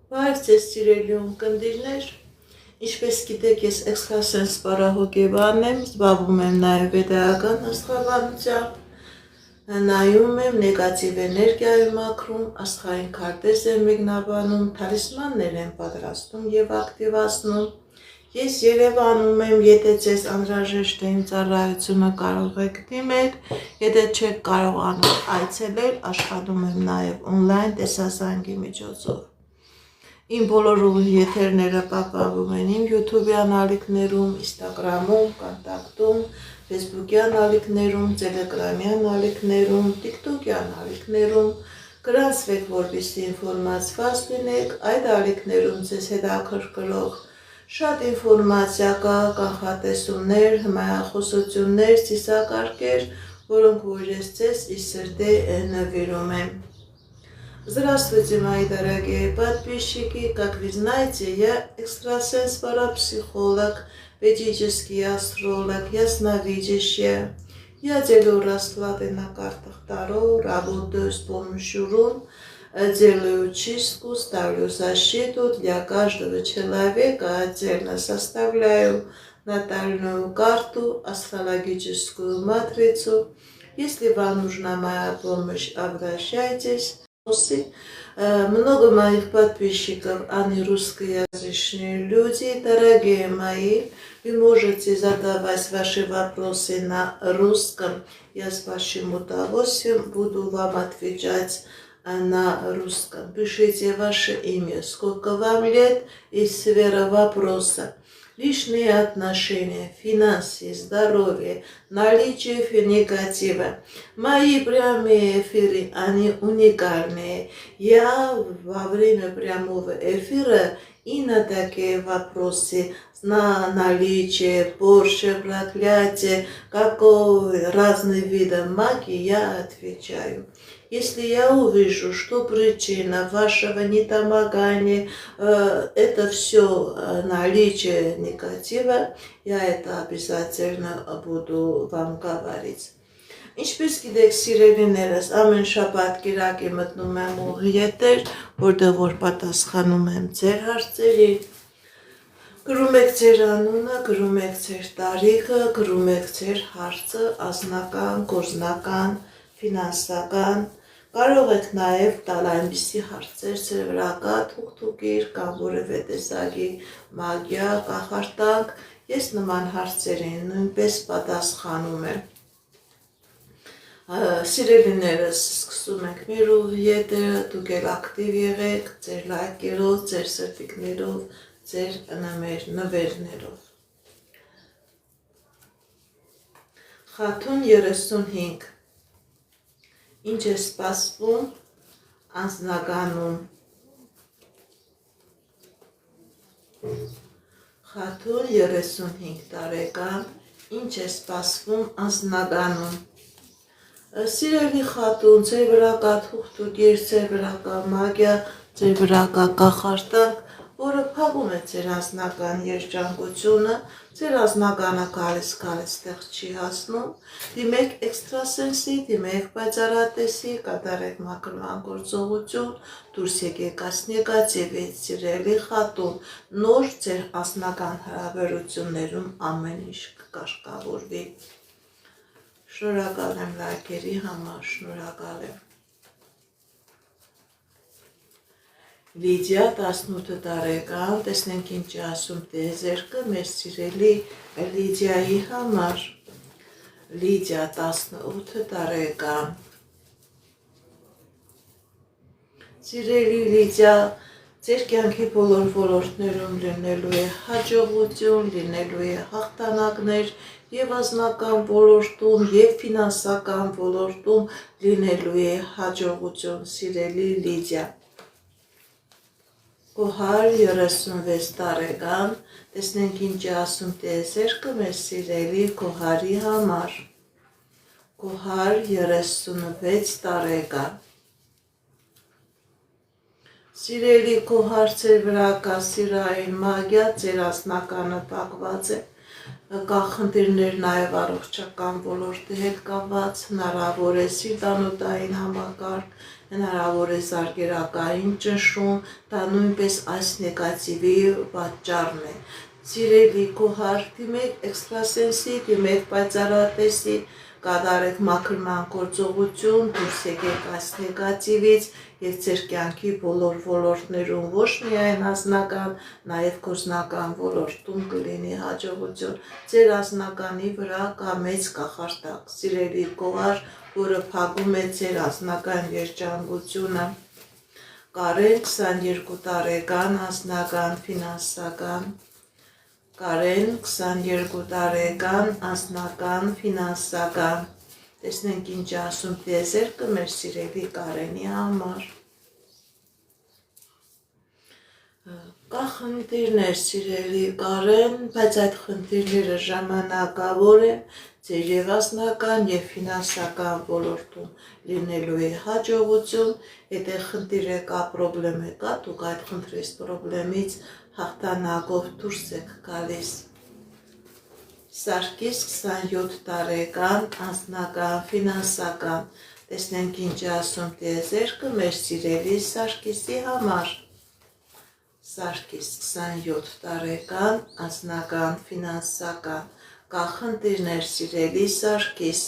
Բայց ես սիրելի ունկնդիրներ, ինչպես գիտեք, ես էքստրասենս պարահոգեբան եմ, զբաղվում եմ նաև վեդայական աստղաբանությամբ, նայում եմ նեգատիվ էներգիայի մաքրում, աստղային քարտեզ եմ մեկնաբանում, թալիսմաններ եմ պատրաստում եւ ակտիվացնում։ Ես Երևանում եմ, եթե ձեզ անհրաժեշտ է իմ ծառայությունը կարող եք դիմել, եթե չեք կարողանում այցելել, աշխատում եմ նաև on-line տեսազանգի միջոցով։ Իմ բոլոր եթերները պահպանվում են իմ YouTube-յան ալիքներում, Instagram-ում, Contact-ում, Facebook-յան ալիքներում, Telegram-յան ալիքներում, TikTok-յան ալիքներում, գրանցվեք, որպեսզի ինֆորմացված լինեք, այդ ալիքներում ձեզ հետաքրքրող շատ ինֆորմացիա կա, կանխատեսումներ, հմայախոսություններ, ծիսակարգեր, որոնք որ ես ձեզ ի սրտե նվիրում եմ։ Здравствуйте, мои дорогие подписчики! Как вы знаете, я экстрасенс-парапсихолог, ведический астролог, ясновидящая. Я делаю расклады на картах Таро, работаю с помощью рун, делаю чистку, ставлю защиту для каждого человека, отдельно составляю натальную карту, астрологическую матрицу. Если вам нужна моя помощь, обращайтесь. Много моих подписчиков, они русскоязычные люди, дорогие мои. Вы можете задавать ваши вопросы на русском. Я с вашим удовольствием буду вам отвечать на русском. Пишите ваше имя, сколько вам лет и сфера вопроса. Личные отношения, финансы, здоровье, наличие негатива. Мои прямые эфиры, они уникальные. Я во время прямого эфира и на такие вопросы, на наличие, порча, проклятие, какого разных видов магии я отвечаю. Если я увижу, что причина вашего недомогания, это все наличие негатива, я это обязательно буду вам говорить. Ինչպես գիտեք, սիրելիներս, ամեն շաբաթ կիրակի մտնում եմ ուղի եթեր, որտեղ որ պատասխանում եմ ձեր հարցերի։ Գրում եք ձեր անունը, գրում եք ձեր տարիքը, գրում եք ձեր հարցը, անձնական, գործնական, ֆինանսական, կարող եք նաև տալ այնպիսի հարցեր, ձեր վրա կա թուղթուկիր կամ որևէ տեսակի մագիա, կախարդանք, ես նման հարցերին նույնպես պատասխանում եմ։ Սիրելիներս, սկսում ենք մեր ուղի եթերը, դուք էլ ակտիվ եղեք, ձեր լայքերով, ձեր սրտիկներով, ձեր նվերներով։ Խաթուն 35 Ինչ է սպասվում անձնագանում։ Խաթուն 35 տարեկան, ինչ է սպասվում անձնագանում։ Սիրելի խաթուն, ձեր վրա կա թուղթուկիր, ձեր վրա կա մագիա, ձեր վրա կա կախարդանք, որը փակում է ձեր անձնական երջանկությունը, ձեր անձնականը գալիս տեղ չի հասնում, դիմեք էքստրասենսի, դիմեք պայծառատեսի, կատարեք մաքրման գործողություն, դուրս եկեք այս նեգատիվից, սիրելի խաթուն, նոր ձեր անձնական հարաբերություններում ամեն ինչ կկարգավորվի։ Շնորհակալ եմ լայքերի համար, շնորհակալ եմ։ Լիդիա 18 տարեկան, տեսնենք ինչ է ասում տիեզերքը մեր սիրելի Լիդիայի համար։ Լիդիա 18 տարեկան։ Սիրելի Լիդիա, ձեր կյանքի բոլոր ոլորտներում լինելու է հաջողություն, լինելու է հաղթանակներ եւ անձնական ոլորտում եւ ֆինանսական ոլորտում լինելու է հաջողություն, սիրելի Լիդիա։ Կոհար 36 տարեկան, տեսնենք ինչ է ասում տիեզերքը մեր սիրելի Կոհարի համար։ Կոհար 36 տարեկան։ Սիրելի Կոհար, ձեր վրա կա սիրային մագիա, ձեր անձնականը փակված է, կա խնդիրներ նաև առողջական ոլորտի հետ կապված, հնարավոր է սիրտանոթային համակարգ, հնարավոր է զարկերակային ճնշում, դա նույնպես այս նեգատիվի պատճառն է։ Սիրելի գոհար, դիմեք էքստրասենսի, դիմեք պայծառատեսի, կատարեք մաքրման գործողություն, դուրս եկեք այս նեգատիվից և ձեր կյանքի բոլոր ոլորտներում, ոչ միայն անձնական, նաև գործնական ոլորտում կլինի հաջողություն։ Ձեր անձնականի վրա կա մեծ կախարդակ, սիրելի գոհար, որը փակում է ձեր անձնական երջանկությունը։ Կարեն 22 տարեկան, անձնական, ֆինանսական։ Կարեն 22 տարեկան, անձնական, ֆինանսական։ Տեսնենք ինչ ասում տիեզերքը մեր սիրելի Կարենի համար։ Կա խնդիրներ, սիրելի Կարեն, բայց այդ խնդիրները ժամանակավոր են, ձեր և անձնական և ֆինանսական ոլորտում լինելու է հաջողություն, եթե խնդիր է կա, պրոբլեմ է կա, դուք այդ խնդրից պրոբլեմից հաղթանակով դուրս եք գալիս։ Սարգիս 27 տարեկան, անձնական, ֆինանսական։ Տեսնենք ինչ ասում տիեզերքը մեր սիրելի Սարգիսի համար։ Սարգիս 27 տարեկան, անձնական, ֆինանսական։ Կա խնդիրներ, սիրելի Սարգիս,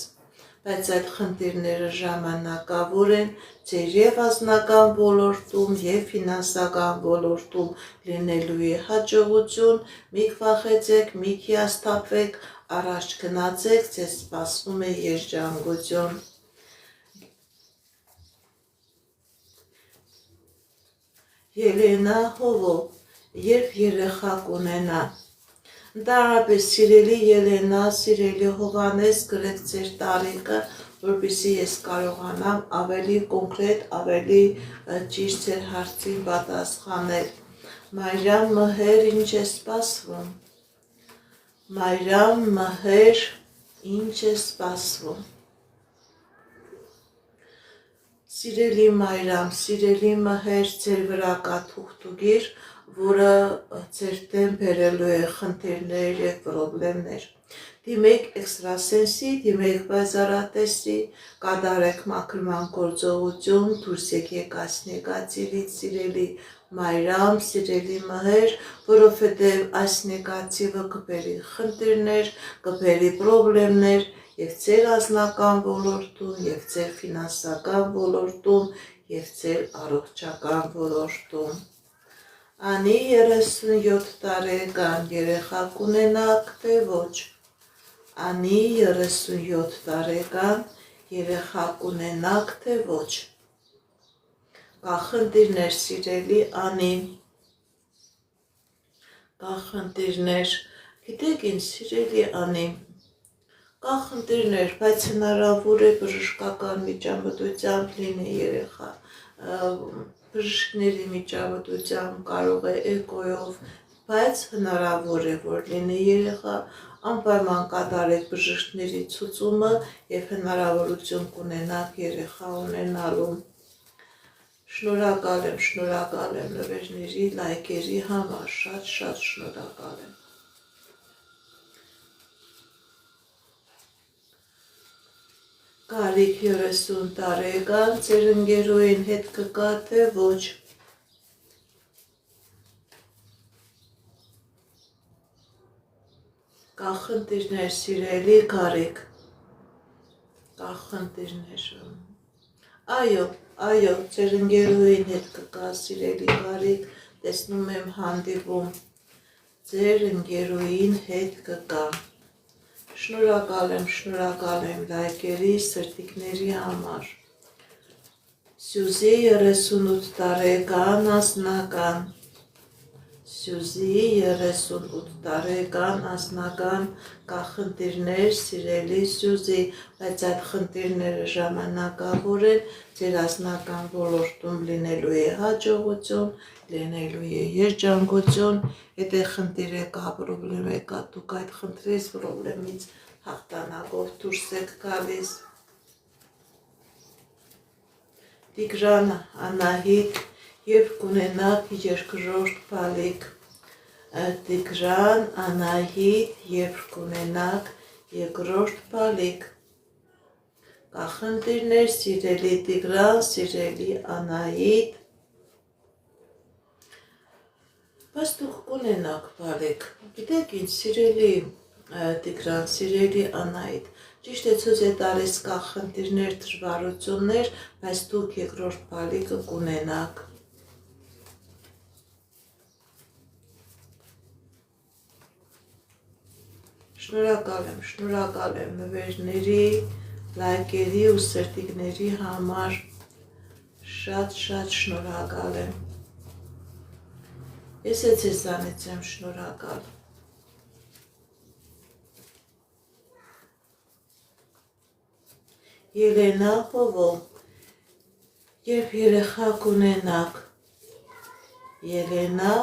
բայց այդ խնդիրները ժամանակավոր են, ձեր և անձնական ոլորտում և ֆինանսական ոլորտում լինելու է հաջողություն, մի վախեցեք, մի հիասթափվեք, առաջ գնացեք, ձեզ սպասվում է երջանկություն։ Ելենա Հովոտ, երբ երեխա կունենա։ Ընդհանրապես սիրելի Ելենա, սիրելի Հովհաննես, գրեք ձեր տարիքը, որպեսզի ես կարողանամ ավելի կոնկրետ, ավելի ճիշտ ձեր հարցին պատասխանել։ Մայրամ մհեր, ինչ է սպասվում։ Մայրամ մհեր, ինչ է սպասվում։ Սիրելի Մայրամ, սիրելի մհեր, ձեր վրա կա թուղթուգիր, որը ձեր դեմ բերելու է խնդիրներ և պրոբլեմներ։ Դիմեք էքստրասենսի, դիմեք պայծառատեսի, կատարեք մաքրման գործողություն, դուրս եկեք այս նեգատիվից, սիրելի Մայրամ, սիրելի մհեր, որովհետև այս նեգատիվը կբերի խնդիրներ, կբերի պրոբլեմներ և ձեր անձնական ոլորտում, և ձեր ֆինանսական ոլորտում, և ձեր առողջական ոլորտում։ Անի 37 տարեկան, երեխա կունենաք, թե ոչ։ Անի 37 տարեկան, երեխա կունենաք, թե ոչ։ Կա խնդիրներ, սիրելի Անի։ Կա խնդիրներ, գիտեք ինչ, սիրելի Անի, կա խնդիրներ, բայց հնարավոր է բժշկական միջամտությամբ լինի երեխա, բժիշկների միջամտությամբ կարող է էկոյով, բայց հնարավոր է, որ լինի երեխա, անպայման կատարեք բժիշկների ցուցումը և հնարավորություն կունենաք երեխա ունենալու։ Շնորհակալ եմ նվերների, լայքերի համար, շատ շնորհակալ եմ։ Կարիք 30 տարեկան, ձեր ընկերուհին հետ կգա, թե ոչ։ Կա խնդիրներ, սիրելի Կարիք։ Կա խնդիրներ։ Այո, ձեր ընկերուհին հետ կգա, սիրելի Կարիք, տեսնում եմ հանդիպում։ Ձեր ընկերուհին հետ կգա։ Շնորհակալ եմ լայքերի, սրտիկների համար։ Սյուզի 38 տարեկան, անձնական։ Սյուզի 38 տարեկան, անձնական, կա խնդիրներ, սիրելի Սյուզի, բայց այդ խնդիրները ժամանակավոր են, ձեր անձնական ոլորտում լինելու է հաջողություն, լինելու է երջանկություն, եթե խնդիր է կա, պրոբլեմ է կա, դուք այդ խնդրից, պրոբլեմից հաղթանակով դուրս եք գալիս։ Տիգրան Անահիտ, երբ կունենաք երկրորդ բալիկ։ Տիգրան, Անահիտ, երբ կունենաք երկրորդ բալիկ։ Կախնդիրներ, սիրելի Տիգրան, սիրելի Անահիտ, բայց դուք կունենաք բալիկ։ Գիտեք ինչ, սիրելի Տիգրան, սիրելի Անահիտ, ճիշտ է ցույց է տալիս կախնդիրներ, դժվարություններ, բայց դուք երկրորդ բալիկը կունենաք։ Շնորհակալ եմ նվերների, լայքերի ու սրտիկների համար, շատ շնորհակալ եմ։ Ես է ձեզանից եմ շնորհակալ։ Ելենա Հովո, երբ երեխա կունենաք, Ելենա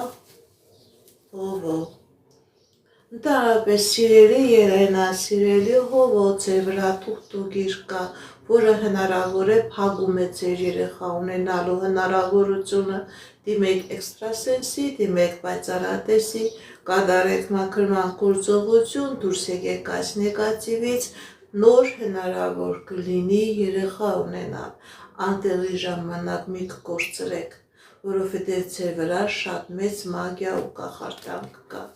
Հովո, Ընդհանրապես սիրելի Ելենա, սիրելի Հովո, ձեր վրա թուղթուգիր կա, որը հնարավոր է փակում է ձեր երեխա ունենալու հնարավորությունը, դիմեք էքստրասենսի, դիմեք պայծառատեսի, կատարեք մաքրման գործողություն, դուրս եկեք այս նեգատիվից, նոր հնարավոր կլինի երեխա ունենալ, անտեղի ժամանակ մի կկործրեք, որովհետև ձեր վրա շատ մեծ մագիա ու կախարդանք կա։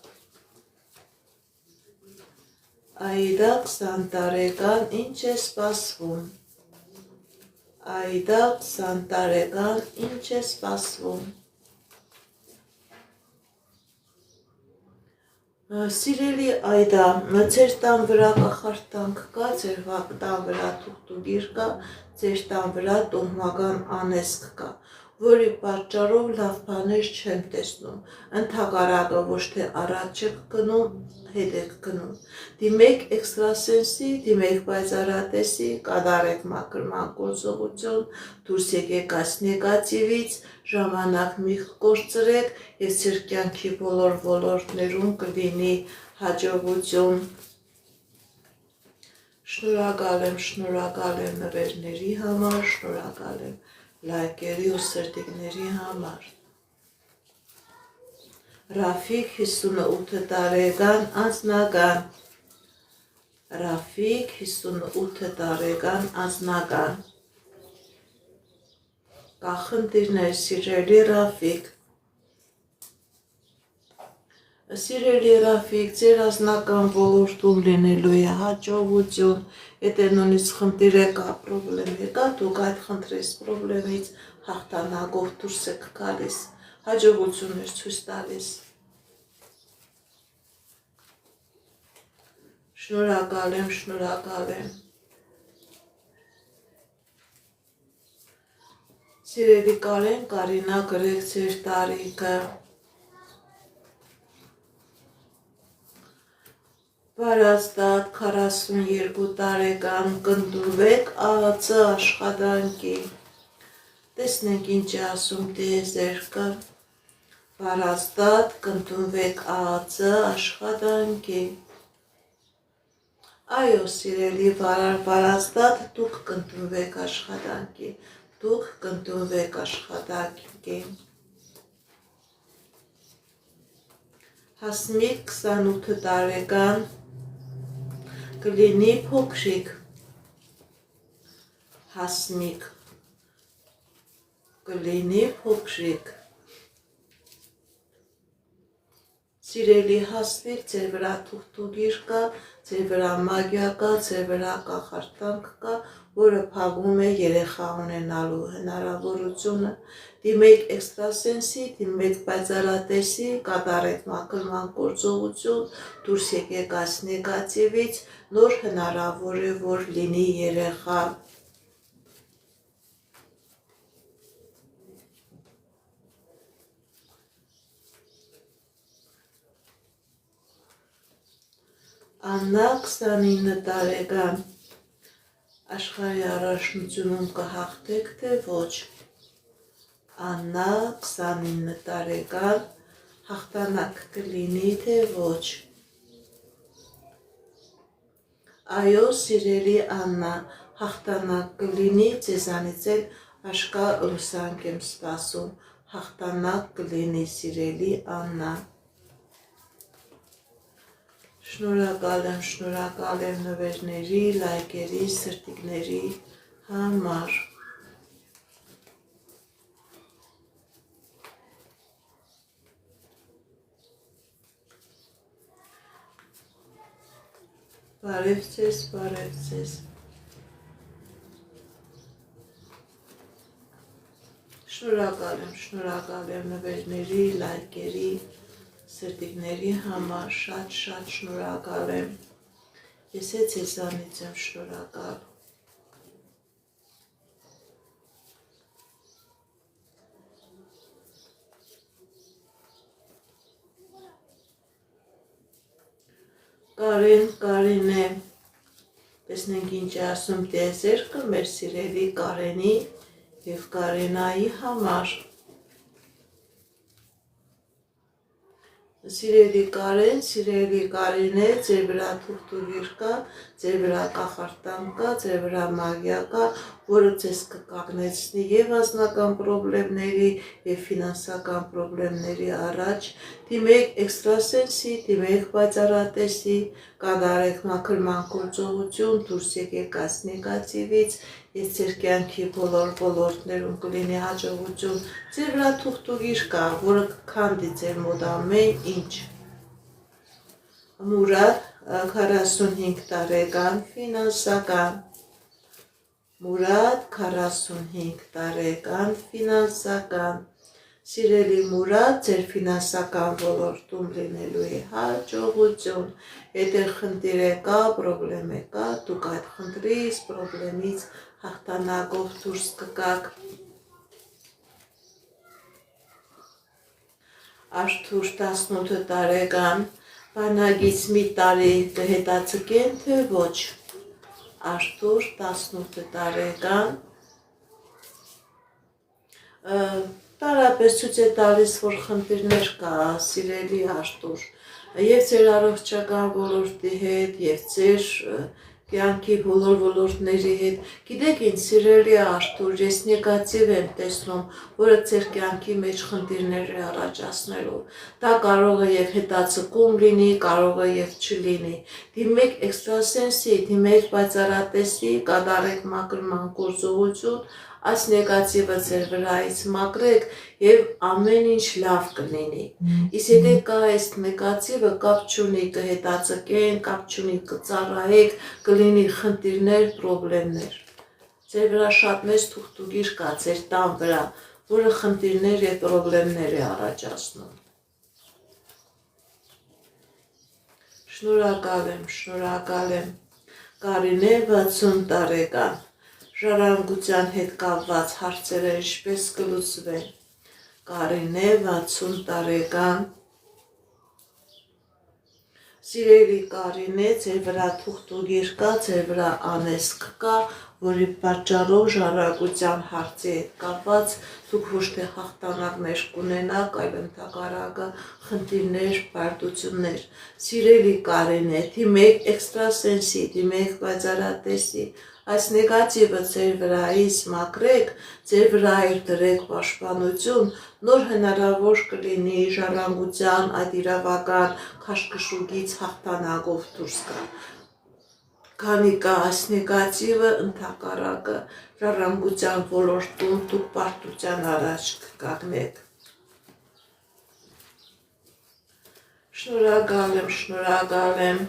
Այդա 20 տարեկան ինչ է սպասվում։ Այդա 20 տարեկան ինչ է սպասվում։ Սիրելի Այդա, ձեր տան վրա կախարդանք կա, ձեր տան վրա թուղթուգիր կա, ձեր տան վրա տոհմական անեզք կա, որի պատճառով լավ բաներ չեմ տեսնում, ընդհակառակը ոչ թե առաջ եք գնում, հետ եք գնում, դիմեք էքստրասենսի, դիմեք պայծառատեսի, կատարեք մաքրման գործողություն, դուրս եկեք այս նեգատիվից, ժամանակ մի կորցրեք և ձեր կյանքի բոլոր ոլորտներում կլինի հաջողություն։ Շնորհակալ եմ նվերների համար, շնորհակալ եմ լայքերի ու սրտիկների համար։ Ռաֆիկ 58 տարեկան անձնական։ Ռաֆիկ 58 տարեկան անձնական։ Կախնդիրներ, սիրելի Ռաֆիկ։ Սիրելի Ռաֆիկ, ձեր անձնական ոլորտում լինելու է հաջողություն, եթե նույնիսկ խնդիր եկա, պրոբլեմ եկա, դուք այդ խնդրես պրոբլեմից հաղթանակով դուրս եք գալիս, հաջողություններ ցույց տալիս։ Շնորհակալ եմ։ Սիրելի Կարեն, Կարինա, գրեք ձեր տարիքը։ Վարազդատ 42 տարեկան, կընդունվեք ԱԱՑ աշխատանքի։ Տեսնենք ինչ է ասում տիեզերքը։ Վարազդատ, կընդունվեք ԱԱՑ աշխատանքի։ Այո, սիրելի Վարազդատ, դուք կընդունվեք աշխատանքի։ Դուք կընդունվեք աշխատանքի։ Հասմիկ 28 տարեկան, կլինի փոքրիկ։ Հասմիկ, կլինի փոքրիկ։ Սիրելի Հասմիկ, ձեր վրա թուղթուգիր կա, ձեր վրա մագիա կա, ձեր վրա կախարդանք կա, որը փակում է երեխա ունենալու հնարավորությունը, դիմեք էքստրասենսի, դիմեք պայծառատեսի, կատարեք մաքրման գործողություն, դուրս եկեք այս նեգատիվից, նոր հնարավոր է, որ լինի երեխա։ Աննա 29 տարեկան, աշխարհի առաջնությունում կհաղթեք, թե ոչ։ Աննա 29 տարեկան, հաղթանակ կլինի, թե ոչ։ Այո, սիրելի Աննա, հաղթանակ կլինի, ձեզանից էլ աշխարհ լուսանք եմ սպասում, հաղթանակ կլինի, սիրելի Աննա։ Շնորհակալ եմ նվերների, լայքերի, սրտիկների համար։ Բարև ձեզ, բարև ձեզ։ Շնորհակալ եմ նվերների, լայքերի, սրտիկների համար, շատ շնորհակալ եմ։ Ես ձեզանից եմ շնորհակալ։ Կարինե, տեսնենք ինչ ասում տիեզերքը մեր սիրելի Կարենի և Կարենայի համար։ Սիրելի Կարենե, ձեր վրա թուղթուղիր կա, ձեր վրա կախարդան կա, ձեր վրա մագիա կա, որը ձեզ կկանգնեցնի և անձնական պրոբլեմների, և ֆինանսական պրոբլեմների առաջ, դիմեք էքստրասենսի, դիմեք պայծառատեսի, կատարեք մաքրման գործողություն, դուրս եկեք այս նեգատիվից, ես ձեր կյանքի բոլոր ոլորտներում կլինի հաջողություն, ձեր վրա թուղթուղիր կա, որը կքանդի ձեր մոտ ամեն ինչ։ Մուրադ, 45 տարեկան, ֆինանսական։ Մուրադ, 45 տարեկան, ֆինանսական։ Սիրելի Մուրադ, ձեր ֆինանսական ոլորտում լինելու է հաջողություն, եթե խնդիր կա, պրոբլեմ կա, դուք այդ խնդրից, պրոբլեմից հաղթանակով դուրս կգաք։ Արթուր, 18 տարեկան, բանագից մի տարի կհետաձգեն, թե ոչ։ Արթուր, 18 տարեկան, տարապես ցույց է տալիս, որ խնդիրներ կա, սիրելի Արթուր, և ձեր առողջական ոլորտի հետ, և ձեր կյանքի բոլոր ոլորտների հետ։ Գիտեք ինչ, սիրելի Արթուր, ես նեգատիվ եմ տեսնում, որը ձեր կյանքի մեջ խնդիրներ է առաջացնելու։ Դա կարող է և հետաձգում լինի, կարող է և չլինի։ Դիմեք էքստրասենսի, դիմեք պայծառատեսի, կատարեք մաքրման գործողություն, այս նեգատիվը ձեր վրայից մաքրեք և ամեն ինչ լավ կլինի։ Իսկ եթե կա այս նեգատիվը, կապ չունի, կհետաձգեն, կապ չունի, կծառայեք, կլինի խնդիրներ, պրոբլեմներ։ Ձեր վրա շատ մեծ թուղթուղիր կա, ձեր տան վրա, որը խնդիրներ և պրոբլեմներ է առաջացնում։ Շնորհակալ եմ։ Կարինե, 60 տարեկան, ժառանգության հետ կապված հարցերը ինչպես կլուծվեն։ Կարինե, 60 տարեկան, սիրելի Կարինե, ձեր վրա թուղթուղիր կա, ձեր վրա անեծք կա, որի պատճառով ժառանգության հարցի հետ կապված դուք ոչ թե հաղթանակներ կունենաք, այլ ընդհակառակը խնդիրներ, բարդություններ։ Սիրելի Կարինե, դիմեք էքստրասենսի, դիմեք պայծառատեսի, այս նեգատիվը ձեր վրայից մաքրեք, ձեր վրա դրեք պաշտպանություն, նոր հնարավոր կլինի ժառանգության այդ իրավական քաշքշուկից հաղթանակով դուրս գալ։ Քանի կա այս նեգատիվը, ընդհակառակը ժառանգության ոլորտում դուք պարտության առաջ կկանգնեք։ Շնորհակալ եմ։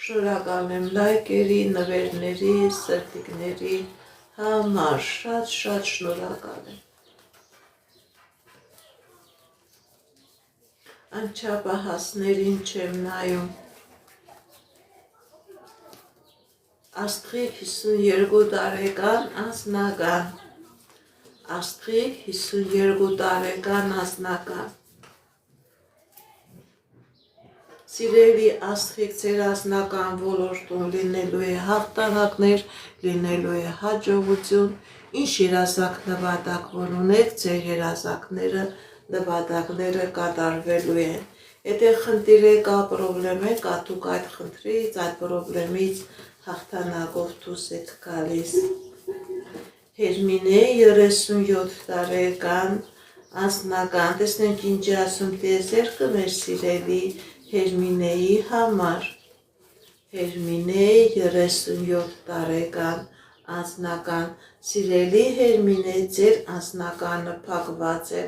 Շնորհակալ եմ լայքերի, նվերների, սրտիկների համար, շատ շնորհակալ եմ։ Անչափահասներին չեմ նայում։ Աստղիկ, 52 տարեկան, անձնական։ Աստղիկ, 52 տարեկան, անձնական։ Սիրելի Աստղիկ, ձեր անձնական ոլորտում լինելու է հաղթանակներ, լինելու է հաջողություն, ինչ երազանք նպատակ որ ունեք, ձեր երազանքները, նպատակները կատարվելու են։ Եթե խնդիր կա, պրոբլեմ կա, դուք այդ խնդրից, այդ պրոբլեմից հաղթանակով դուրս եք գալիս։ Հերմինե, 37 տարեկան, անձնական, տեսնենք ինչ է ասում տիեզերքը մեր սիրելի Հերմինեի համար, Հերմինե 37 տարեկան, անձնական, սիրելի Հերմինե, ձեր անձնականը փակված է,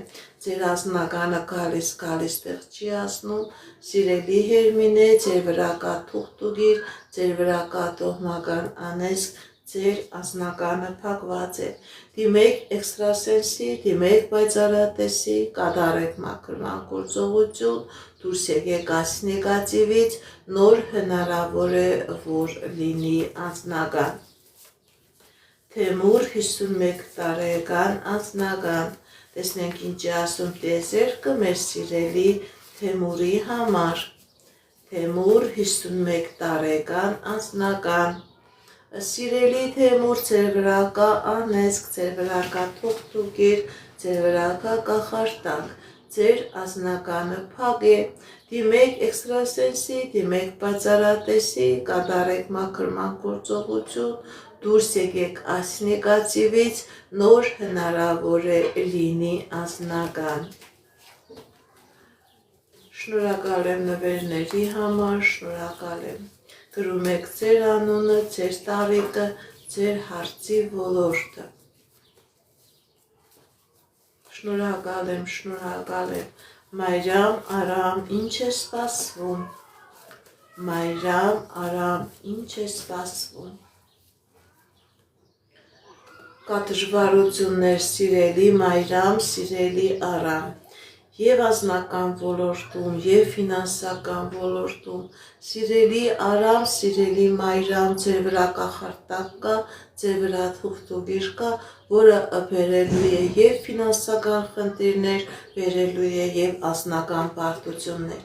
ձեր անձնականը գալիս տեղ չի ասնում, սիրելի Հերմինե, ձեր վրա կա թուղթուգիր, ձեր վրա կա տոհմական անեզք, ձեր անձնականը փակված է, դիմեք էքստրասենսի, դիմեք պայծառատեսի, կատարեք մաքրման գործողություն, դուրս եկեք այս նեգատիվից, նոր հնարավոր է, որ լինի անձնական։ Թեմուր 51 տարեկան անձնական, տեսնենք ինչ է ասում տիեզերքը մեր սիրելի Թեմուրի համար, Թեմուր 51 տարեկան անձնական, սիրելի Թեմուր, ձեր վրա կա անեզք, ձեր վրա կա թուղթուգիր, ձեր վրա կա կախարդանք, ձեր անձնականը փակ է, դիմեք էքստրասենսի, դիմեք պայծառատեսի, կատարեք մաքրման գործողություն, դուրս եկեք այս նեգատիվից, նոր հնարավոր է լինի անձնական։ Շնորհակալ եմ նվերների համար, շնորհակալ եմ։ Գրում եք ձեր անունը, ձեր տարիքը, ձեր հարցի ոլորտը։ Շնորհակալ եմ, Մայրամ, Արամ, ինչ է սպասվում, Մայրամ, Արամ, ինչ է սպասվում։ Կա դժվարություններ, սիրելի Մայրամ, սիրելի Արամ, և անձնական ոլորտում, և ֆինանսական ոլորտում, սիրելի Արամ, սիրելի Մայրամ, ձեր վրա կախարդակ կա, ձեր վրա թուղթուգիր կա, որը բերելու է և ֆինանսական խնդիրներ, բերելու է և անձնական բարդություններ։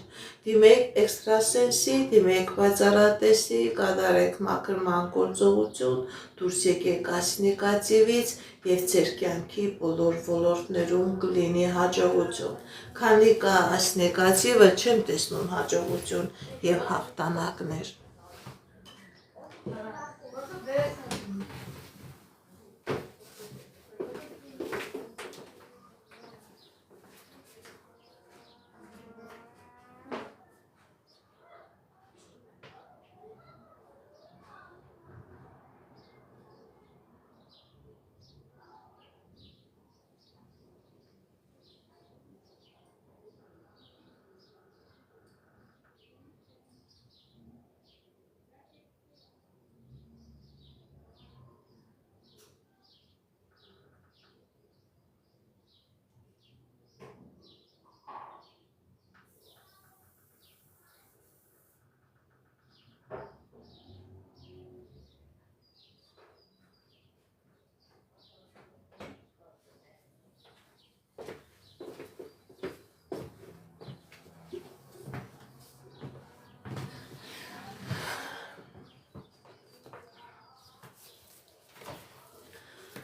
Դիմեք էքստրասենսի, դիմեք պայծառատեսի, կատարեք մաքրման գործողություն, դուրս եկեք այս նեգատիվից և ձեր կյանքի բոլոր ոլորտներում կլինի հաջողություն։ Քանի կա այս նեգատիվը, չեմ տեսնում հաջողություն և հաղթանակներ։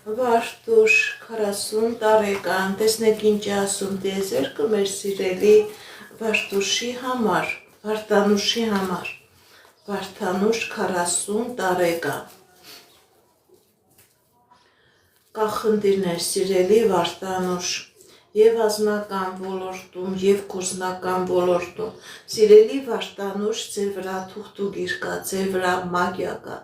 Վարդուշ 40 տարեկան, տեսնեք ինչ է ասում տիեզերքը մեր սիրելի Վարդուշի համար, Վարդանուշի համար, Վարդանուշ 40 տարեկան։ Կա խնդիրներ, սիրելի Վարդանուշ, և անձնական ոլորտում, և գործնական ոլորտում, սիրելի Վարդանուշ, ձեր վրա թուղթուգիր կա, ձեր վրա մագիա կա,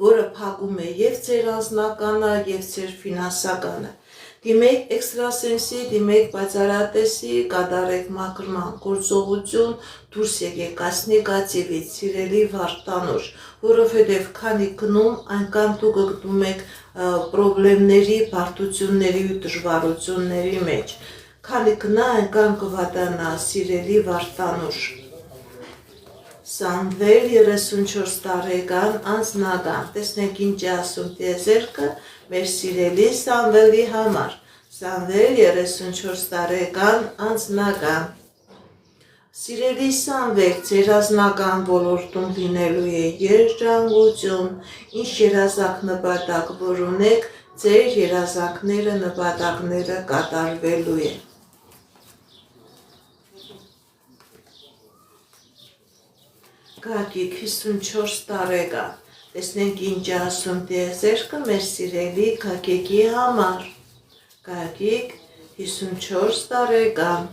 որը փակում է և ձեր անձնականը, և ձեր ֆինանսականը։ Դիմեք էքստրասենսի, դիմեք պայծառատեսի, կատարեք մաքրման գործողություն, դուրս եկեք այս նեգատիվից, սիրելի Վարդանուշ, որովհետև քանի գնում, այնքան դուք գտնում եք պրոբլեմների, բարդությունների ու դժվարությունների մեջ։ Քանի գնա, այնքան կվատանա, սիրելի Վարդանուշ։ Սամվել 34 տարեկան անձնական, տեսնենք ինչ է ասում տիեզերքը մեր սիրելի Սամվելի համար, Սամվել 34 տարեկան անձնական։ Սիրելի Սամվել, ձեր անձնական ոլորտում լինելու է երջանկություն, ինչ երազանք նպատակ որ ունեք, ձեր երազանքները, նպատակները կատարվելու են։ Գագիկ 54 տարեկան, տեսնենք ինչ է ասում տիեզերքը մեր սիրելի Գագիկի համար, Գագիկ 54 տարեկան։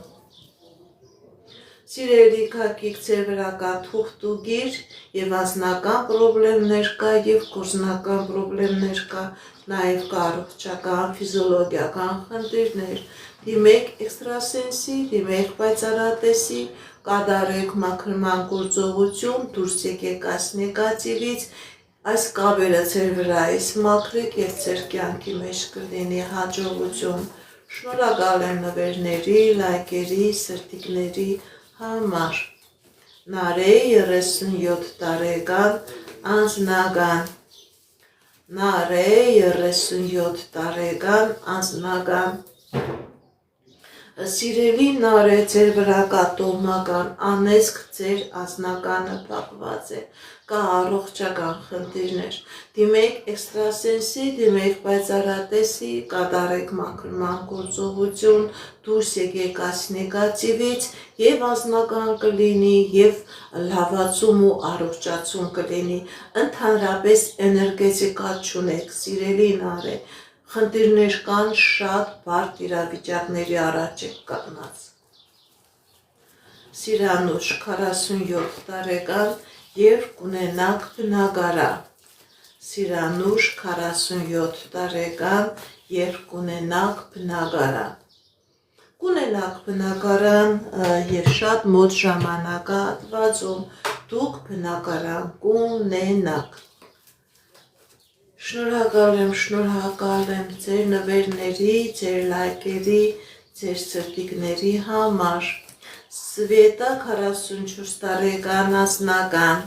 Սիրելի քակիկ ձեր վրա կա թուղթուգիր եւ անձնական պրոբլեմներ կա եւ գործնական պրոբլեմներ կա, նաեւ կա առողջական, ֆիզիոլոգիական խնդիրներ։ Դիմեք էքստրասենսի, դիմեք պայծառատեսի, կատարեք մաքրման գործողություն, դուրս եկեք այս նեգատիվից, այս կապերը ձեր վրայից մաքրեք եւ ձեր կյանքի մեջ կլինի հաջողություն։ Շնորհակալ եմ նվերների, լայքերի, սրտիկների համար։ Նարե 37 տարեկան անձնական։ Նարե 37 տարեկան անձնական։ Սիրելի Նարե, ձեր վրա կա տոհմական անեծք, ձեր անձնականը փակված է, կա առողջական խնդիրներ։ Դիմեք էքստրասենսի, դիմեք պայծառատեսի, կատարեք մաքրման գործողություն, դուրս եկեք այս նեգատիվից եւ անձնական կլինի եւ լավացում ու առողջացում կլինի։ Ընդհանրապես էներգետիկա չունեք, սիրելի Նարե, խնդիրներ կան, շատ բարդ իրավիճակների առաջ եք կանգնած։ Սիրանուշ 47 տարեկան եւ կունենաք բնակարան։ Սիրանուշ 47 տարեկան եւ կունենաք բնակարան։ Կունենաք բնակարան եւ շատ մոտ ժամանակահատվածում դուք բնակարան կունենաք։ Շնորհակալ եմ ձեր նվերների, ձեր լայքերի, ձեր սրտիկների համար։ Սվետա 44 տարեկան անձնական։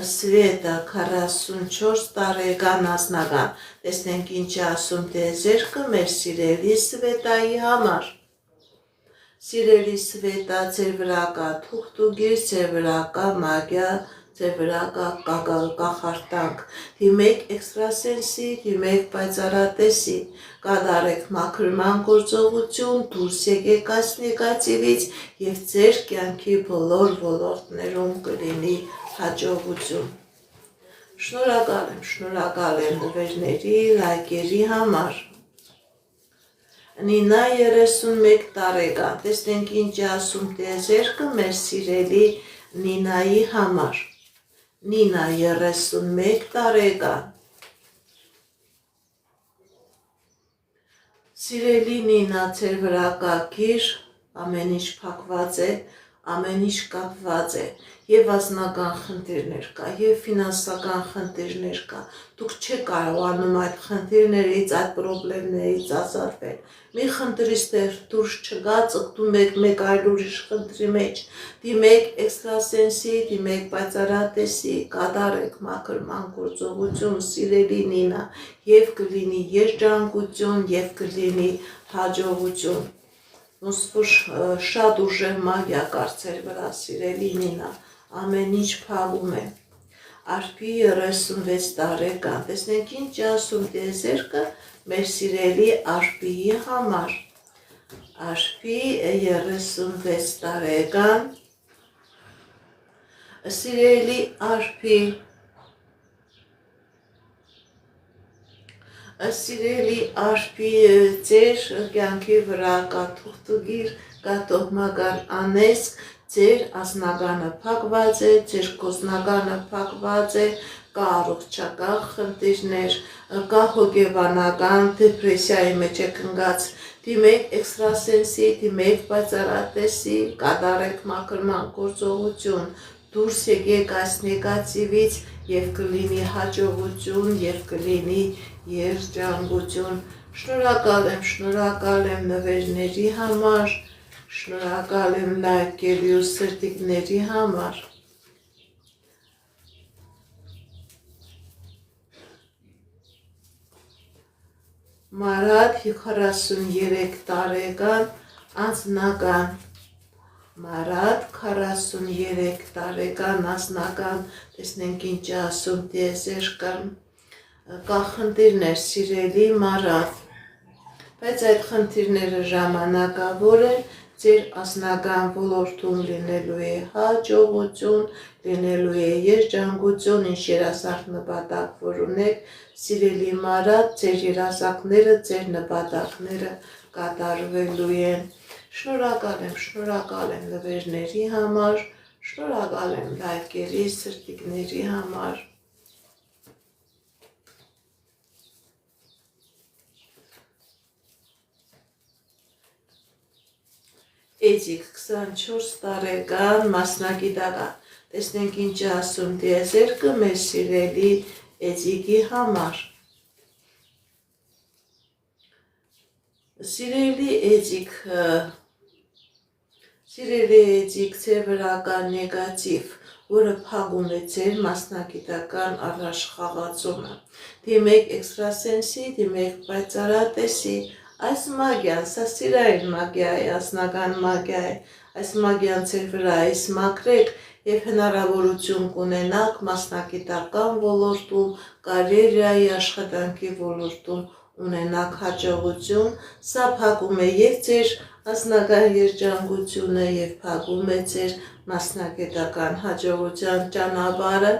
Սվետա 44 տարեկան անձնական։ Տեսնենք ինչ է ասում տիեզերքը մեր սիրելի Սվետայի համար։ Սիրելի Սվետա, ձեր վրա կա թուղթուգիր, ձեր վրա կա մագիա, ձեր վրա կա կախարդանք։ Դիմեք էքստրասենսի, դիմեք պայծառատեսի, կատարեք մաքրման գործողություն, դուրս եկեք այս նեգատիվից եւ ձեր կյանքի բոլոր ոլորտներում կլինի հաջողություն։ Շնորհակալ եմ նվերների, լայքերի համար։ Նինա 31 տարեկան, տեսնենք ինչ է ասում տիեզերքը մեր սիրելի Նինայի համար։ Նինա 31 տարեկան։ Սիրելի Նինա, ձեր վրա կա գիր, ամեն ինչ փակված է, ամեն ինչ կապված է, եւ անձնական խնդիրներ կա, եւ ֆինանսական խնդիրներ կա։ Դուք չեք կարողանում այդ խնդիրներից, այդ պրոբլեմներից ազատվել։ Մի խնդրից դուրս չգա, ծգտում եք մեկ այլ ուրիշ խնդրի մեջ։ Դիմեք էքստրասենսի, դիմեք պայծառատեսի, կատարեք մաքրման գործողություն, սիրելի Նինա, եւ կլինի երջանկություն, եւ կլինի հաջողություն։ Ոնց որ շատ ուժեղ մագիա կար ձեր վրա, սիրելի Նինա, ամեն ինչ փակում է։ Արփի 36 տարեկան, տեսնենք ինչ ասում տիեզերքը մեր սիրելի Արփիի համար։ Արփի 36 տարեկան, սիրելի Արփի, Սիրելի Արփի, ձեր կյանքի վրա կա թուղթուգիր, կա տոհմական անեծք, ձեր անձնականը փակված է, ձեր գործնականը փակված է, կա առողջական խնդիրներ, կա հոգեբանական դեպրեսիայի մեջ եք ընկած։ Դիմեք էքստրասենսի, դիմեք պայծառատեսի, կատարեք մաքրման գործողություն, դուրս եկեք այս նեգատիվից եւ կլինի հաջողություն եւ կլինի երջանկություն։ Շնորհակալ եմ նվերների համար, շնորհակալ եմ լայքերի ու սրտիկների համար։ Մարատ 43 տարեկան անձնական։ Մարատ 43 տարեկան անձնական, տեսնենք ինչ ասում տիեզերքը։ Կա խնդիրներ, սիրելի Մարատ, բայց այդ խնդիրները ժամանակավոր են, ձեր անձնական ոլորտում լինելու է հաջողություն, լինելու է երջանկություն, ինչ երազանք նպատակ որ ունեք, սիրելի Մարատ, ձեր երազանքները, ձեր նպատակները կատարվելու են։ Շնորհակալ եմ նվերների համար, շնորհակալ եմ լայքերի, սրտիկների համար։ Էջիկ 24 տարեկան մասնագիտական, տեսնենք ինչ ասում տիեզերքը մեր սիրելի Էջիկի համար։ Սիրելի Էջիկ, ձեր վրա կա նեգատիվ, որը փակում է ձեր մասնագիտական առաջխաղացումը։ Դիմեք էքստրասենսի, դիմեք պայծառատեսի, այս մագիան, սա սիրային մագիա է, անձնական մագիա է, այս մագիան ձեր վրա այս մաքրեք և հնարավորություն կունենաք մասնագիտական ոլորտում, կարիերայի աշխատանքի ոլորտում ունենաք հաջողություն, սա փակում է և ձեր անձնական երջանկությունը և փակում է ձեր մասնագիտական հաջողության ճանապարհը,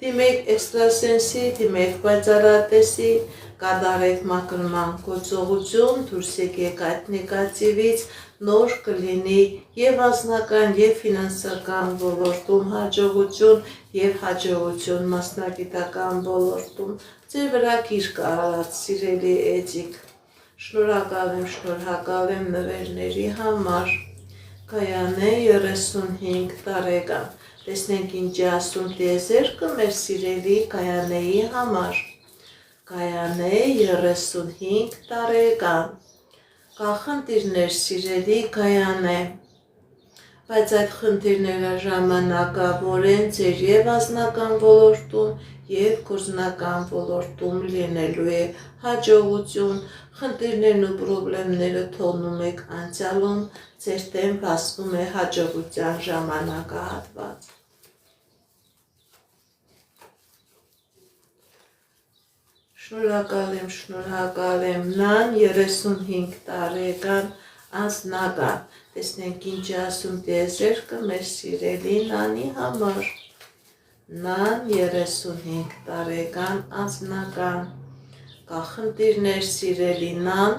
դիմեք էքստրասենսի, դիմեք պայծառատեսի, կատարեք մաքրման գործողություն, դուրս եկեք այդ նեգատիվից, նոր կլինի և անձնական և ֆինանսական ոլորտում հաջողություն և հաջողություն մասնագիտական ոլորտում։ Ձեր վրա գիրք արած սիրելի Էջիկ, շնորհակալ եմ նվերների համար։ Գայանե 35 տարեկան, տեսնենք ինչ է ասում տիեզերքը մեր սիրելի Գայանեի համար։ Գայանե 35 տարեկան, կա խնդիրներ սիրելի Գայանե, բայց այդ խնդիրները ժամանակավոր են ձեր և անձնական ոլորտում և գործնական ոլորտում լինելու է հաջողություն, խնդիրներն ու պրոբլեմները թողնում եք անցյալում, ձեր դեմ բացվում է հաջողության ժամանակահատված։ Շնորհակալ եմ, Նան 35 տարեկան անձնական, տեսնենք ինչ է ասում տիեզերքը մեր սիրելի Նանի համար։ Նան 35 տարեկան անձնական, կա խնդիրներ սիրելի Նան,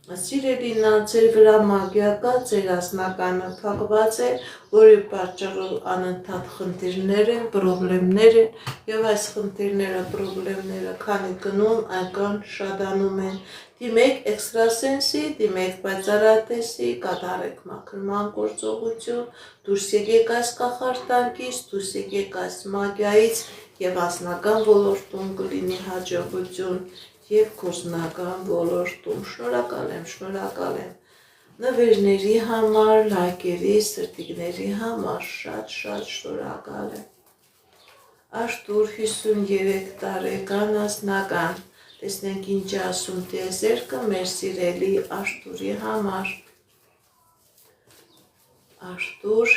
ձեր վրա մագիա կա, ձեր անձնականը փակված է, որի պատճառով անընդհատ խնդիրներ են, պրոբլեմներ են, և այս խնդիրները, պրոբլեմները քանի գնում, այնքան շատանում են։ Դիմեք էքստրասենսի, դիմեք պայծառատեսի, կատարեք մաքրման գործողություն, դուրս եկեք այս կախարդանքից, դուրս եկեք այս մագիայից և անձնական ոլորտում կլինի հաջողություն և գործնական ոլորտում։ Շնորհակալ եմ նվերների համար, լայքերի, սրտիկների համար, շատ շնորհակալ եմ։ Արտուր 53 տարեկան անձնական, տեսնենք ինչ է ասում տիեզերքը մեր սիրելի Արտուրի համար։ Արտուր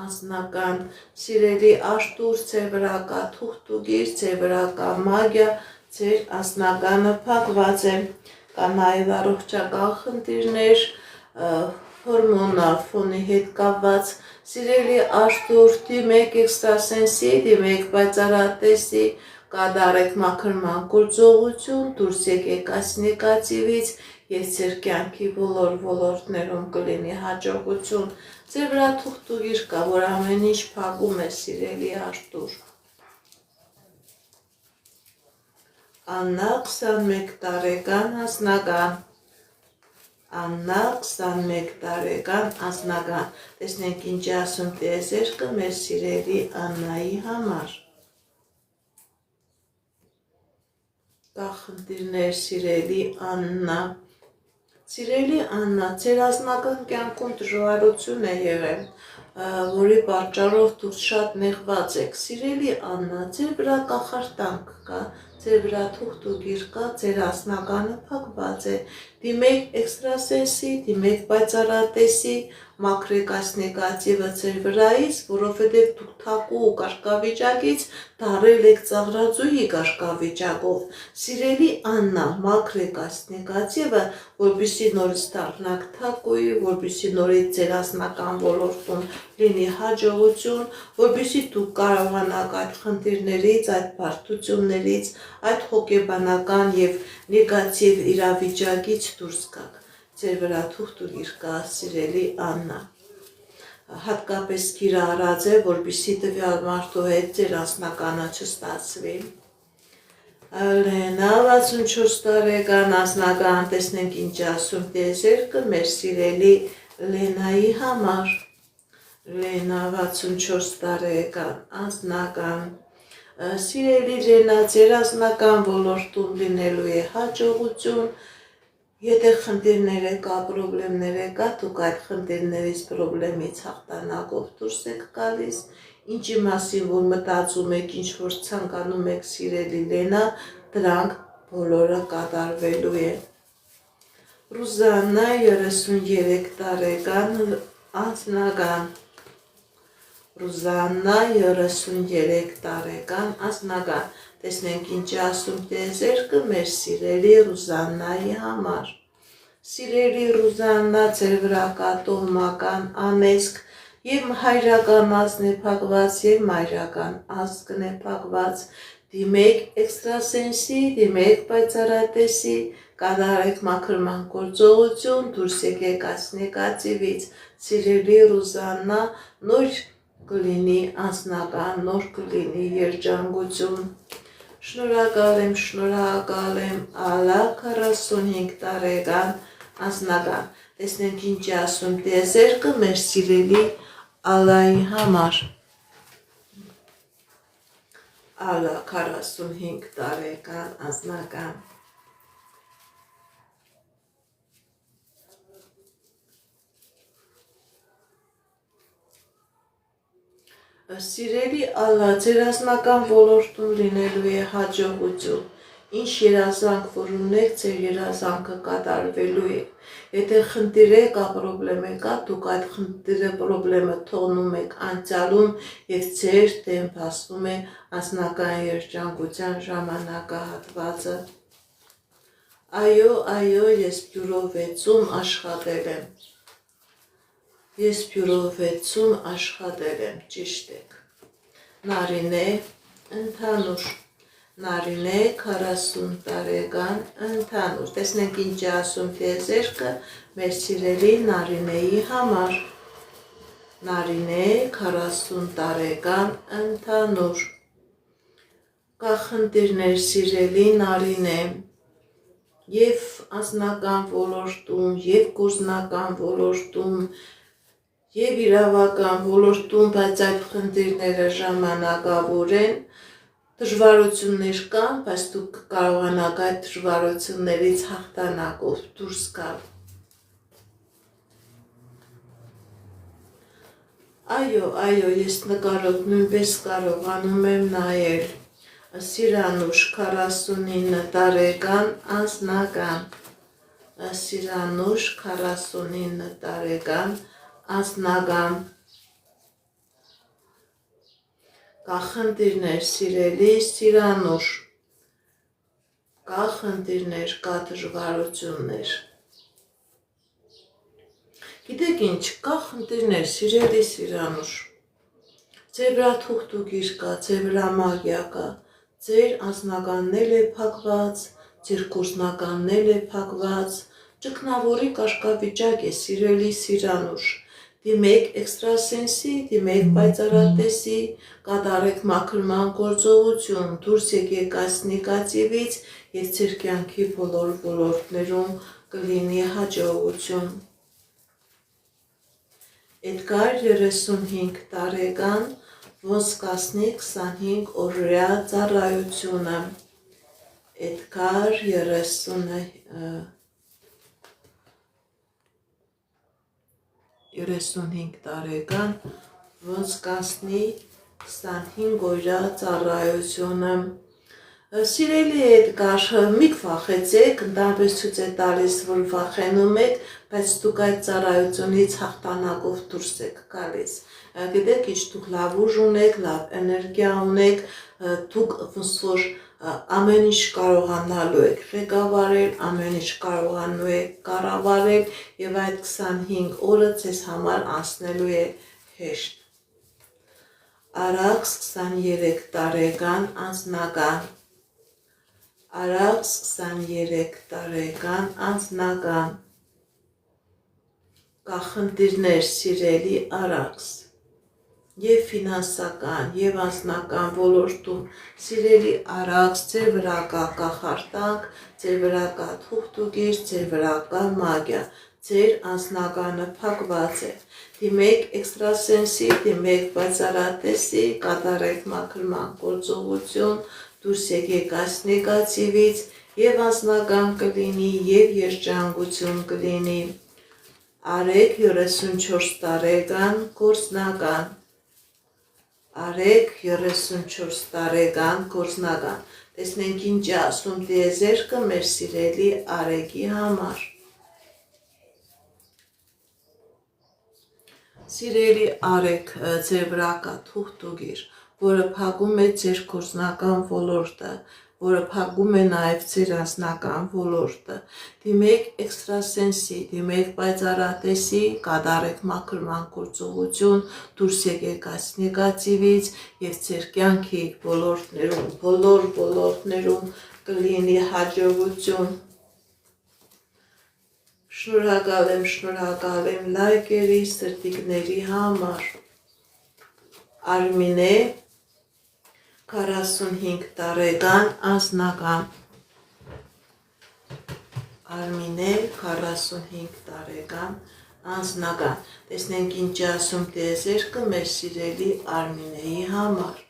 անձնական, սիրելի Արտուր, ձեր վրա կա թուղթուգիր, ձեր վրա կա մագիա, ձեր անձնականը փակված է, կա նաև առողջական խնդիրներ, հորմոնալ ֆոնի հետ կապված, սիրելի Արտուր, դիմեք էքստրասենսի, դիմեք պայծառատեսի, կատարեք մաքրման գործողություն, դուրս եկեք այս նեգատիվից և ձեր կյանքի բոլոր ոլորտներում կլինի հաջողություն։ Ձեր վրա թուղթուգիր կա, որ ամեն ինչ փակում է, սիրելի Արտուր։ Աննա 21 տարեկան անձնական, Աննա 21 տարեկան անձնական, տեսնենք ինչ է ասում տիեզերքը մեր սիրելի Աննայի համար։ Կա խնդիրներ սիրելի Աննա, ձեր անձնական կյանքում դժվարություն է եղել, որի պատճառով դուք շատ նեղված եք։ Սիրելի Աննա, ձեր վրա կախարդանք կա, ձեր վրա թուղթուգիր կա, ձեր անձնականը փակված է։ Դիմեք էքստրասենսի, դիմեք պայծառատեսի, մաքրեք այս նեգատիվը ձեր վրայից, որովհետև դուք թակու կարգավիճակից դառել եք ծաղրածուի կարգավիճակով։ Սիրելի Աննա, մաքրեք այս նեգատիվը, որպեսզի նորից դառնաք թակուի, որպեսզի նորից ձեր անձնական ոլորտում լինի հաջողություն, որպեսզի դուք կարողանաք այդ խնդիրներից, այդ բարդություններից, այդ հոգեբանական և նեգատիվ իրավիճակից դուրս գաք։ ձեր վրա թուղթ ու գիր կա, սիրելի Աննա։ Հատկապես կիրառած է, որպեսզի տվյալ մարդու հետ ձեր անձնականը չստացվի։ Լենա 64 տարեկան անձնական, տեսնենք ինչ ասում տիեզերքը մեր սիրելի Լենայի համար։ Լենա 64 տարեկան անձնական, սիրելի Լենա, ձեր անձնական ոլորտում լինելու է հաջողություն, եթե խնդիրներ կա, պրոբլեմներ կա, դուք այդ խնդիրներից պրոբլեմից հաղթանակով դուրս եք գալիս, ինչի մասին որ մտածում եք, ինչ որ ցանկանում եք, սիրելի Լենա, դրանք բոլորը կատարվելու են։ Ռուզաննա 33 տարեկան անձնական, Ռուզաննա 33 տարեկան անձնական, տեսնենք ինչ ասում տիեզերքը մեր սիրելի Ռուզաննայի համար։ Սիրելի Ռուզաննա, ձեր վրա կա տոհմական անեծք, եւ հայրական ազգն է փակված, եւ մայրական ազգն է փակված, դիմեք էքստրասենսի, դիմեք պայծառատեսի, կատարեք մաքրման գործողություն, դուրս եկեք այս նեգատիվից, սիրելի Ռուզաննա, նոր կլինի անձնական, նոր կլինի երջանկություն։ Շնորհակալ եմ, Ալա 45 տարեկան անձնական, տեսնենք ինչ ասում տիեզերքը մեր սիրելի Ալայի համար։ Ալա 45 տարեկան անձնական, Սիրելի Ալլա, ձեր անձնական ոլորտում լինելու է հաջողություն, ինչ երազանք որ ունեք, ձեր երազանքը կատարվելու է, եթե խնդիր կա, պրոբլեմ կա, դուք այդ խնդիրը, պրոբլեմը թողնում եք անցյալում և ձեր դեմ բացվում է անձնական երջանկության ժամանակահատվածը։ Այո, ես բյուրո 6-ում աշխատել եմ։ Ես բյուրո 6-ում աշխատել եմ, ճիշտ եք։ Նարինե, ընդհանուր, Նարինե 40 տարեկան, ընդհանուր, տեսնենք ինչ ասում տիեզերքը մեր սիրելի Նարինեի համար։ Նարինե 40 տարեկան, ընդհանուր, կա խնդիրներ սիրելի Նարինե, և անձնական ոլորտում, և գործնական ոլորտում, և իրավական ոլորտում, բայց այդ խնդիրները ժամանակավոր են, դժվարություններ կան, բայց դուք կկարողանաք այդ դժվարություններից հաղթանակով դուրս գալ։ Այո, ես նկարով նույնպես կարողանում եմ նայել։ Սիրանուշ 49 տարեկան անձնական, Սիրանուշ 49 տարեկան անձնական, կա խնդիրներ սիրելի Սիրանուշ, կա խնդիրներ, կա դժվարություններ։ Գիտեք ինչ, կա խնդիրներ սիրելի Սիրանուշ, ձեր վրա թուղթ ու գիր կա, ձեր վրա մագիա կա, ձեր անձնականն է փակված, ձեր գործնականն է փակված, ճգնավորի կարգավիճակ է սիրելի Սիրանուշ, դիմեք էքստրասենսի, դիմեք պայծառատեսի, կատարեք մաքրման գործողություն, դուրս եկեք այս նեգատիվից և ձեր կյանքի բոլոր ոլորտներում կլինի հաջողություն։ Էդգար 35 տարեկան, ոսկասնի 25 օրյա ծառայությունը։ Էդգար 35 տարեկան, ոսկասնի 25 օրյա ծառայությունը։ Սիրելի Էդգար, մի վախեցեք, ընդհանրապես ցույց է տալիս, որ վախենում եք, բայց դուք այդ ծառայությունից հաղթանակով դուրս եք գալիս։ Գիտեք ինչ, դուք լավ ուժ ունեք, լավ էներգիա ունեք, դուք ոնց որ ամեն ինչ կարողանալու եք ղեկավարել, ամեն ինչ կարողանալու եք կառավարել և այդ 25 օրը ձեզ համար անցնելու է հեշտ։ Արաքս 23 տարեկան անձնական, Արաքս 23 տարեկան անձնական, կա խնդիրներ սիրելի արաքս, եւ ֆինանսական, եւ անձնական ոլորտում, սիրելի արաքս, ձեր վրա կա կախարդանք, ձեր վրա կա թուղթուգիր, ձեր վրա կա մագիա, ձեր անձնականը փակված է, դիմեք էքստրասենսի, դիմեք բացառատեսի, կատարեք մաքրման գործողություն, դուրս եկեք այս նեգատիվից, եւ անձնական կլինի, եւ երջանկություն կլինի, արեք 34 տարեկան գործնական, արեք 34 տարեկան գործնական, տեսնենք ինչ է ասում տիեզերքը մեր սիրելի արեգի համար, սիրելի արեք, ձեր վրա կա թուղթուգիր, որը փակում է ձեր գործնական ոլորտը, որը փակում է նաև ձեր անձնական ոլորտը, դիմեք էքստրասենսի, դիմեք պայծառատեսի, կատարեք մաքրման գործողություն, դուրս եկեք այս նեգատիվից եւ ձեր կյանքի ոլորտներում, բոլոր ոլորտներում կլինի հաջողություն, շնորհակալ եմ լայքերի, սրտիկների համար, Արմինե 45 տարեկան անձնական, Արմինե 45 տարեկան անձնական, տեսնենք ինչ ասում տիեզերքը մեր սիրելի Արմինեի համար,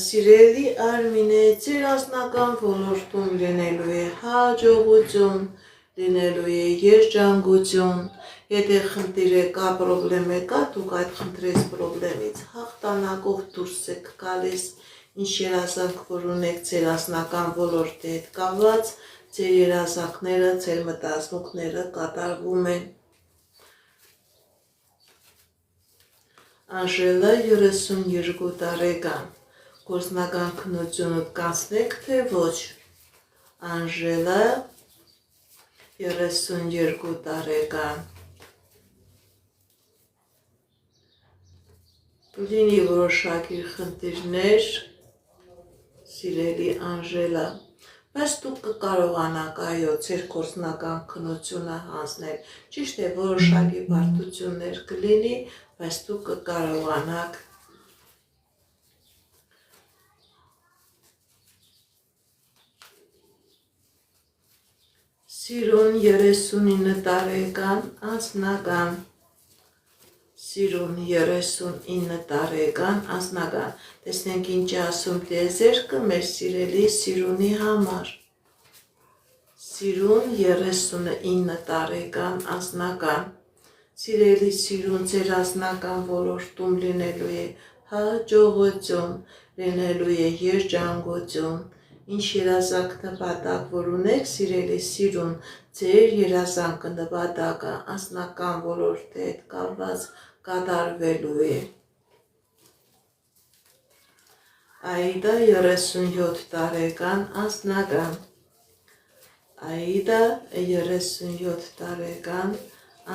սիրելի Արմինե, ձեր անձնական ոլորտում լինելու է հաջողություն, լինելու է երջանկություն, եթե խնդիր է կա, պրոբլեմ է կա, դուք այդ խնդրից պրոբլեմից հաղթանակով դուրս եք գալիս, ինչ երազանք որ ունեք ձեր անձնական ոլորտի հետ կապված, ձեր երազանքները, ձեր մտածմունքները կատարվում են, Անժելա 32 տարեկան, գործնական քննությունը կանցնեք թե ոչ, Անժելա 32 տարեկան, լինի որոշակի խնդիրներ, սիրելի Անժելա, բայց դուք կկարողանաք այո ձեր գործնական քննությունը հանձնել, ճիշտ է որոշակի բարդություններ կլինի, բայց դուք կկարողանաք Սիրուն 39 տարեկան անձնական, Սիրուն 39 տարեկան անձնական, տեսնենք ինչ ասում տիեզերքը մեր սիրելի Սիրունի համար, Սիրուն 39 տարեկան անձնական, սիրելի Սիրուն ձեր անձնական ոլորտում լինելու է հաջողություն, լինելու է երջանկություն, ինչ երազանք նպատակ որ ունեք սիրելի Սիրուն, ձեր երազանքը նպատակը անձնական ոլորտի հետ կապված կատարվելու է, Աիդա 37 տարեկան անձնական, Աիդա 37 տարեկան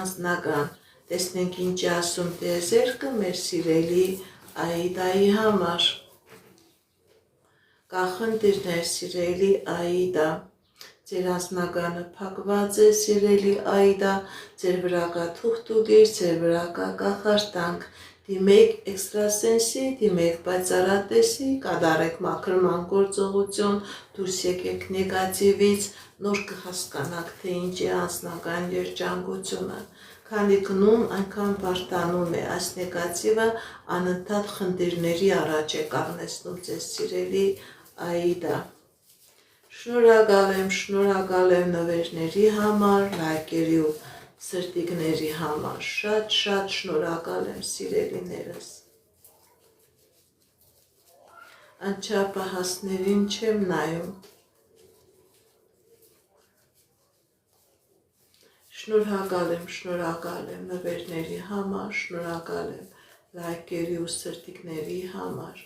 անձնական, տեսնենք ինչ ասում տիեզերքը մեր սիրելի Աիդայի համար, կա խնդիրներ սիրելի Աիդա, ձեր անձնականը փակված է սիրելի Աիդա, ձեր վրա կա թուղթուգիր, ձեր վրա կա կախարդանք, դիմեք էքստրասենսի, դիմեք պայծառատեսի, կատարեք մաքրման գործողություն, դուրս եկեք նեգատիվից, նոր կհասկանաք թե ինչ է անձնական երջանկությունը, քանի գնում այնքան բարդանում է այս նեգատիվը անընդհատ խնդիրների առաջ է կանգնեցնում ձեզ սիրելի Աիդա, շնորհակալ եմ նվերների համար, լայքերի ու սրտիկների համար, շատ շնորհակալ եմ սիրելիներս, անչափահասներին չեմ նայում, շնորհակալ եմ նվերների համար, շնորհակալ եմ լայքերի ու սրտիկների համար,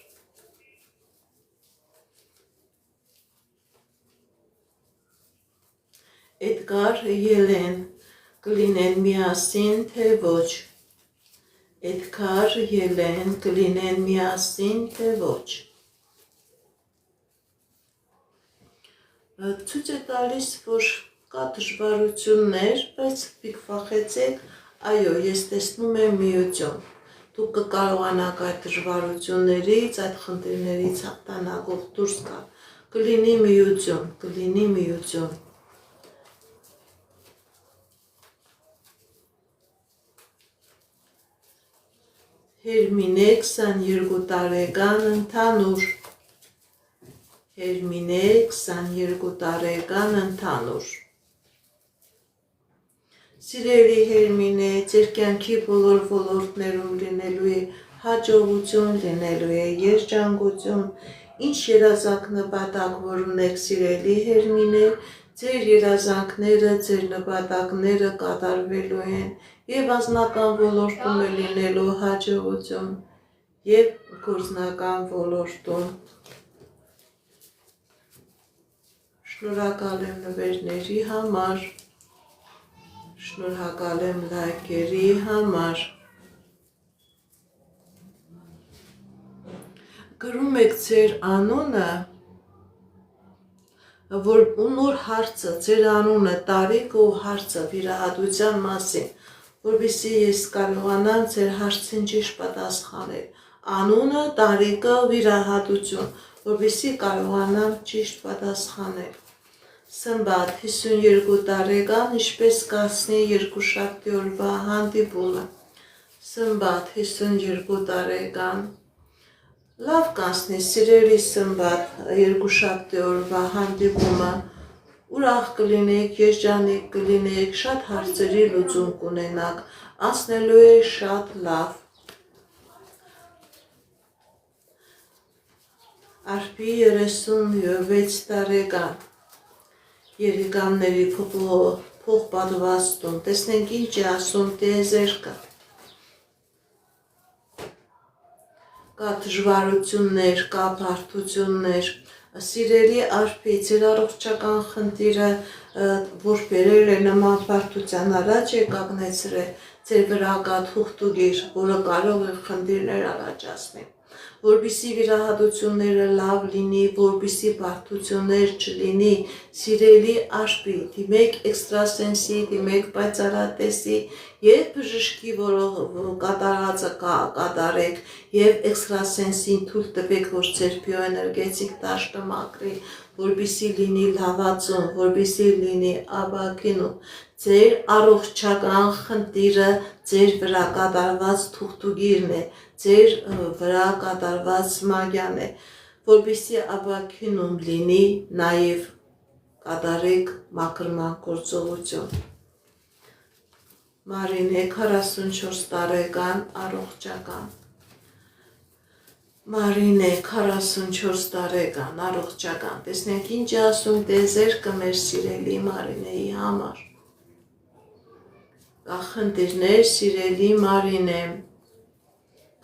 Էդգար Ելեն, կլինեն միասին թե ոչ, Էդգար Ելեն, կլինեն միասին թե ոչ, ցույց է տալիս, որ կա դժվարություններ, բայց պիքվախեցեք, այո, ես տեսնում եմ միություն, դուք կկարողանաք այդ դժվարություններից, այդ խնդիրներից հաղթանակով դուրս գալ, կլինի միություն, Հերմինե 22 տարեկան ընդհանուր, Հերմինե 22 տարեկան ընդհանուր, Սիրելի Հերմինե, ձեր կյանքի բոլոր ոլորտներում լինելու է հաջողություն, լինելու է երջանկություն, ինչ երազանք նպատակ որ ունեք սիրելի Հերմինե, ձեր երազանքները, ձեր նպատակները կատարվելու են և անձնական ոլորտում է լինելու հաջողություն և գործնական ոլորտում։ Շնորհակալ եմ նվերների համար, շնորհակալ եմ լայքերի համար։ Գրում եք ձեր անունը, որ նոր հարցը, ձեր անունը, տարիքը ու հարցը վիրահատության մասին, որպեսզի ես կարողանամ ձեր հարցին ճիշտ պատասխանել։ Անունը, տարիքը, վիրահատություն, որպեսզի կարողանամ ճիշտ պատասխանել։ Սմբատ 52 տարեկան, ինչպես կասնի երկուշաբթի օրվա հանդիպումը։ Սմբատ 52 տարեկան, լավ կանցնի սիրելի Սմբատ երկուշաբթի օրվա հանդիպումը, ուրախ կլինեք, երջանիկ կլինեք, շատ հարցերի լուծում կունենաք, անցնելու է շատ լավ։ Արփի 36 տարեկան, երեգամների փոխպատվաստում, տեսնենք ինչ է ասում տիեզերքը։ Կա դժվարություններ, կա բարդություններ, սիրելի արփի, ձեր առողջական խնդիրը, որ բերել է նման բարդության առաջ է կանգնեցրել, ձեր վրա կա թուղթուգիր, որը կարող է խնդիրներ առաջացնել, որպեսզի վիրահատությունները լավ լինի, որպեսզի բարդություններ չլինի, սիրելի արփի, դիմեք էքստրասենսի, դիմեք պայծառատեսի և բժշկի, որ կատարածը կատարեք և էքստրասենսին թույլ տվեք, որ ձեր բիոէներգետիկ դաշտը մաքրի, որպեսզի լինի լավացում, որպեսզի լինի ապաքինում, ձեր առողջական խնդիրը ձեր վրա կատարված թուղթուգիրն է, ձեր վրա կատարված մագյան է, որպեսզի ապաքինում լինի, նաև կատարեք մաքրման գործողություն։ Մարինե 44 տարեկան, առողջական, Մարինե 44 տարեկան, առողջական, տեսնենք ինչ է ասում տիեզերքը մեր սիրելի Մարինեի համար։ Կա խնդիրներ, սիրելի Մարինե,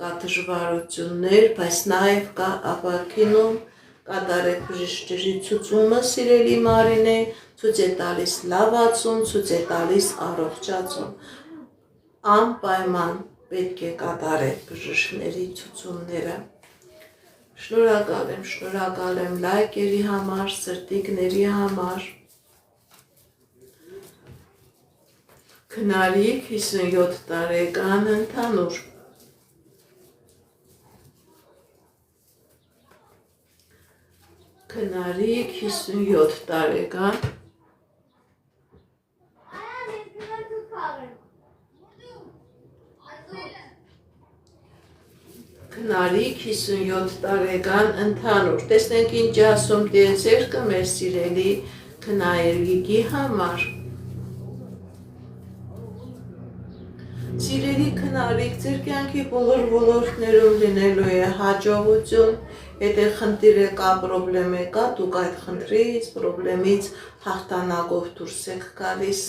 կա դժվարություններ, բայց նաև կա ապաքինում, կատարեք բժշկի ցուցումը, սիրելի Մարինե, ցույց է տալիս լավացում, ցույց է տալիս առողջացում։ Անպայման պետք է կատարեք բժշկների ցուցումները։ Շնորհակալ եմ լայքերի համար, սրտիկների համար։ Քնարիք 57 տարեկան, ընդհանուր, Քնարիք 57 տարեկան, Քնարիք 57 տարեկան, ընդհանուր, տեսնենք ինչ ասում տիեզերքը մեր սիրելի քնարիքի համար։ Սիրելի քնարիք, ձեր կյանքի բոլոր ոլորտներում լինելու է հաջողություն, եթե խնդիր է կա, պրոբլեմ է կա, դուք այդ խնդրից, պրոբլեմից հաղթանակով դուրս եք գալիս։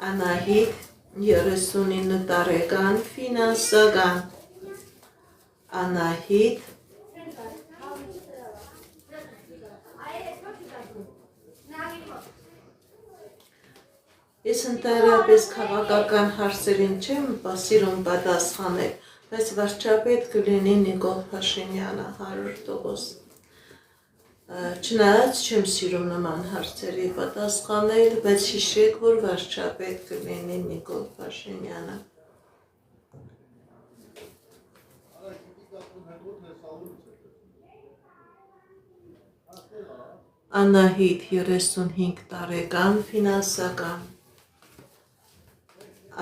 Անահիտ 39 տարեկան, ֆինանսական, Անահիտ Ես ընդհանրապես քաղաքական հարցերին չեմ սիրում պատասխանել, բայց վարչապետ կլինի Նիկոլ Փաշինյանը 100%։ Չնայած չեմ սիրում նման հարցերի պատասխանել, բայց հիշեք, որ վարչապետ կլինի Նիկոլ Փաշինյանը։ Անահիտ 35 տարեկան ֆինանսական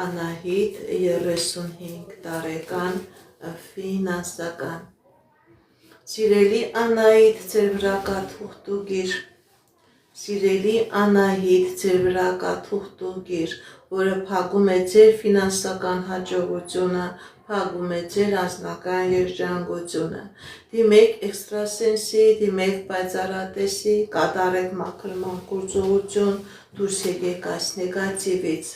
Անահիտ 35 տարեկան ֆինանսական Սիրելի Անահիտ, ձեր վրա կա թուղթուգիր Սիրելի Անահիտ, ձեր վրա կա թուղթուգիր, որը փակում է ձեր ֆինանսական հաջողությունը, փակում է ձեր անձնական երջանկությունը։ Դիմեք էքստրասենսի, դիմեք պայծառատեսի, կատարեք մաքրման գործողություն, դուրս եկեք այս նեգատիվից։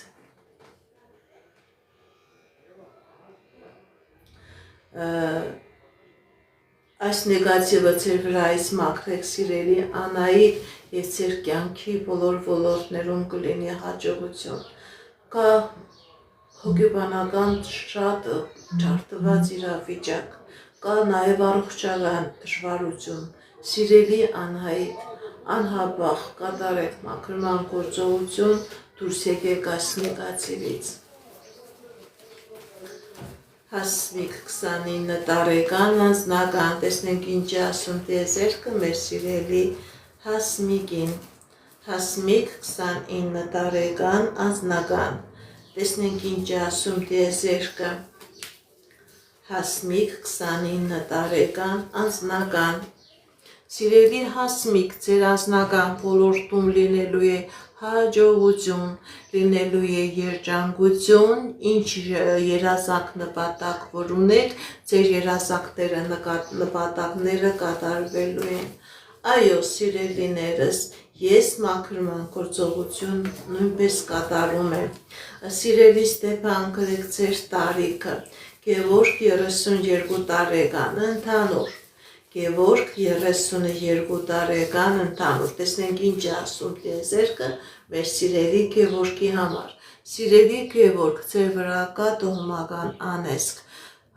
Այս նեգատիվը ձեր վրայից մաքրեք, սիրելի Անահիտ, եւ ձեր կյանքի բոլոր ոլորտներում կլինի հաջողություն։ Կա հոգեբանական շատ ջարդված իրավիճակ, կա նաեւ առողջական դժվարություն։ Սիրելի Անահիտ, անհապաղ կատարեք մաքրման գործողություն, դուրս եկեք այս նեգատիվից։ Հասմիկ 29 տարեկան անձնական, տեսնենք ինչ է ասում տիեզերքը մեր սիրելի Հասմիկին։ Հասմիկ 29 տարեկան անձնական, տեսնենք ինչ է ասում տիեզերքը։ Հասմիկ 29 տարեկան անձնական։ Սիրելի Հասմիկ, ձեր անձնական ոլորտում լինելու է հաջողություն, լինելու է երջանկություն, ինչ երազանք նպատակ որ ունեք, ձեր երազանքները նպատակները կատարվելու են։ Այո, սիրելիներս, ես մաքրման գործողություն նույնպես կատարում եմ։ Սիրելի Ստեփան, գրեք ձեր տարիքը, Գևորգ 32 տարեկան, ընդհանուր։ Գևորգ 32 տարեկան ընդհանուր, տեսնենք ինչ է ասում տիեզերքը մեր սիրելի Գևորգի համար։ Սիրելի Գևորգ, ձեր վրա կա տոհմական անեծք,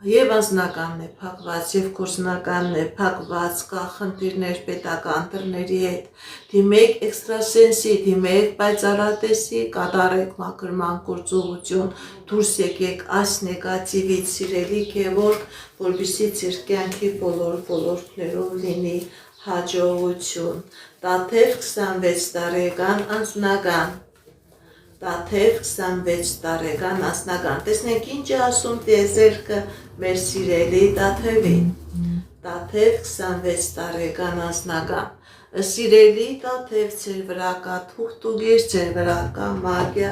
եւ անձնականն է փակված, եւ գործնականն է փակված, կա խնդիրներ պետական դռների հետ։ Դիմեք էքստրասենսի, դիմեք պայծառատեսի, կատարեք մաքրման գործողություն, դուրս եկեք այս նեգատիվից, սիրելի Գևորգ, որպեսզի ձեր կյանքի բոլոր ոլորտներում լինի հաջողություն։ Տաթև 26 տարեկան անձնական։ Տաթև 26 տարեկան անձնական, տեսնենք ինչ է ասում տիեզերքը մեր սիրելի Տաթևին։ Տաթև 26 տարեկան անձնական։ Սիրելի Տաթև, ձեր վրա կա թուղթուգիր, ձեր վրա կա մագիա,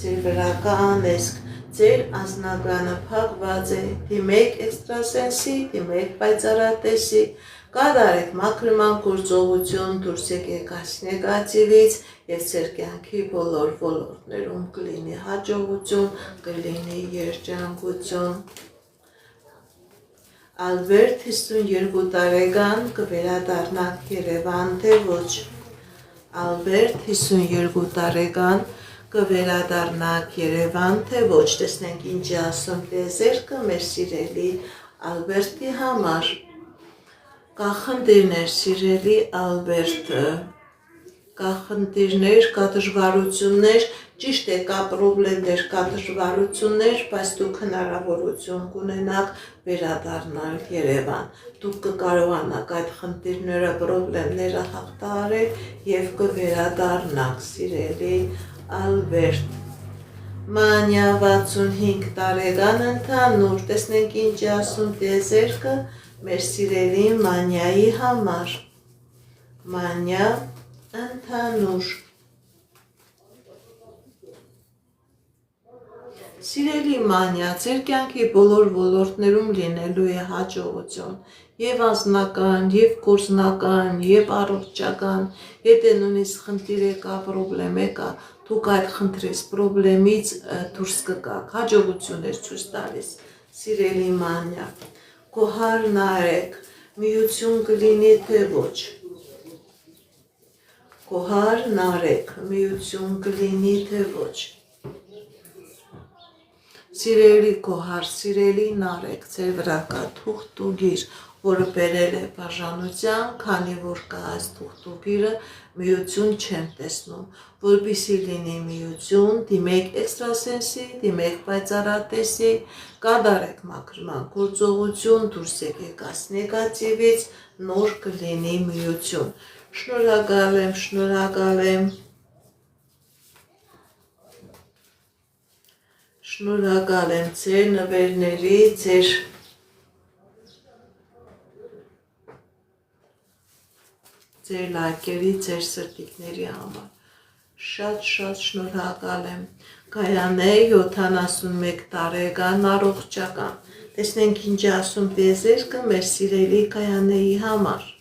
ձեր վրա կա անեծք, ձեր անձնականը փակված է, դիմեք էքստրասենսի, դիմեք պայծառատեսի, կատարեք մաքրման գործողություն, դուրս եկեք այս նեգատիվից եւ ձեր կյանքի բոլոր ոլորտներում կլինի հաջողություն, կլինի երջանկություն։ Ալբերտ 52 տարեկան, կվերադառնաք Երևան, թե ոչ։ Ալբերտ 52 տարեկան, կվերադառնաք Երևան, թե ոչ, տեսնենք ինչ է ասում տիեզերքը մեր սիրելի Ալբերտի համար։ Կա խնդիրներ, սիրելի Ալբերտը, կա խնդիրներ, կա դժվարություններ, ճիշտ է, կա պրոբլեմներ, կա դժվարություններ, բայց դուք հնարավորություն կունենաք վերադառնալ Երևան։ Դուք կկարողանաք այդ խնդիրները, պրոբլեմները հաղթահարել եւ կվերադառնաք, սիրելի Ալբերտ։ Մանյա 65 տարեկան ընդհանուր, տեսնենք ինչ է ասում տիեզերքը մեր սիրելի Մանյայի համար։ Մանյա ընդհանուր։ Սիրելի Մանյա, ձեր կյանքի բոլոր ոլորտներում լինելու է հաջողություն, եւ անձնական, եւ գործնական, եւ առողջական, եթե նույնիսկ խնդիր եկա, պրոբլեմ եկա, դուք այդ խնդրից, պրոբլեմից դուրս կգաք, հաջողություն է ցույց տալիս, սիրելի Մանյա, կոհարն արեք, միություն կլինի թե ոչ։ Կոհարն արեք, միություն կլինի թե ոչ։ Սիրելի գոհար, սիրելի նարեկ, ձեր վրա կա թուղթուգիր, որը բերել է բաժանության, քանի որ կա այս թուղթուգիրը, միություն չեմ տեսնում, որպեսզի լինի միություն, դիմեք էքստրասենսի, դիմեք պայծառատեսի, կատարեք մաքրման գործողություն, դուրս եկեք այս նեգատիվից, նոր կլինի միություն։ Շնորհակալ եմ, շնորհակալ եմ։ Շնորհակալ եմ ձեր նվերների, ձեր լայքերի, ձեր սրտիկների համար։ Շատ շնորհակալ եմ։ Գայանե 71 տարեկան առողջական։ Տեսնենք ինչ ասում տիեզերքը մեր սիրելի Գայանեի համար։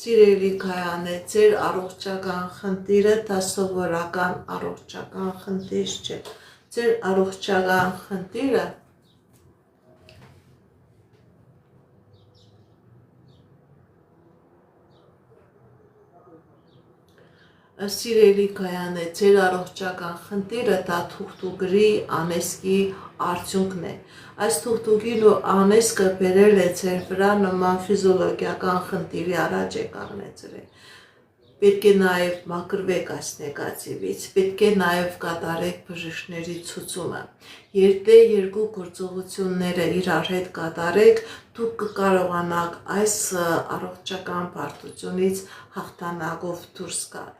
Սիրելի Գայանե, ձեր առողջական խնդիրը դա սովորական առողջական խնդիր չէ։ Ձեր առողջական խնդիրը Սիրելի Գայանե, ձեր առողջական խնդիրը դա թուղթուգրի անեզքի արդյունքն է։ Այս թուղթուգիրն ու անեզքը բերել է ձեր վրա նման ֆիզիոլոգիական խնդիրի առաջ է կանգնեցրել։ Պետք է նաև մաքրվեք այս նեգատիվից, պետք է նաև կատարեք բժիշկների ցուցումը։ Եթե երկու գործողությունները իրար հետ կատարեք, դուք կկարողանաք այս առողջական բարդությունից հաղթանակով դուրս գալ։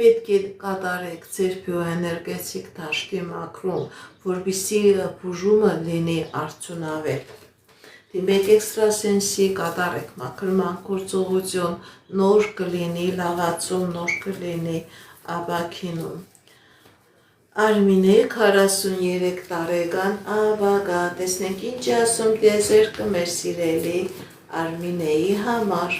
Պետք է կատարեք ձեր բիոէներգետիկ դաշտի մաքրում, որպեսզի բուժումը լինի արդյունավետ։ Դիմեք էքստրասենսի, կատարեք մաքրման գործողություն, նոր կլինի լավացում, նոր կլինի ապաքինում։ Արմինե 43 տարեկան աբագա, տեսնենք ինչ ասում տիեզերքը մեր սիրելի Արմինեի համար։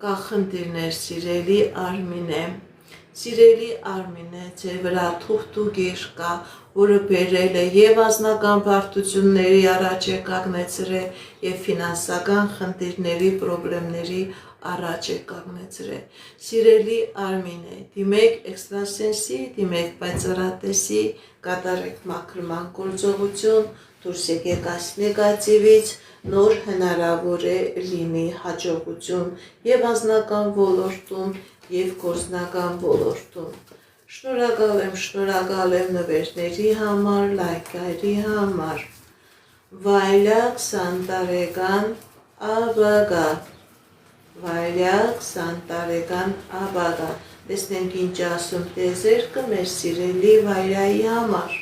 Կա խնդիրներ սիրելի Արմինե։ Սիրելի Արմինե, ձեր վրա թուղթուգիր կա, որը բերել է եւ անձնական բարդությունների առաջ է կանգնեցրել եւ ֆինանսական խնդիրների, պրոբլեմների առաջ է կանգնեցրել։ Սիրելի Արմինե, դիմեք էքստրասենսի, դիմեք պայծառատեսի, կատարեք մաքրման գործողություն, դուրս եկեք այս նեգատիվից, նոր հնարավոր է լինի հաջողություն եւ անձնական ոլորտում եւ գործնական ոլորտում։ Շնորհակալ եմ նվերների համար, լայքերի համար։ Վայլյա 20 տարեկան աբագա, Վայլյա 20 տարեկան աբագա, տեսնենք ինչ ասում տիեզերքը մեր սիրելի Վայլյայի համար։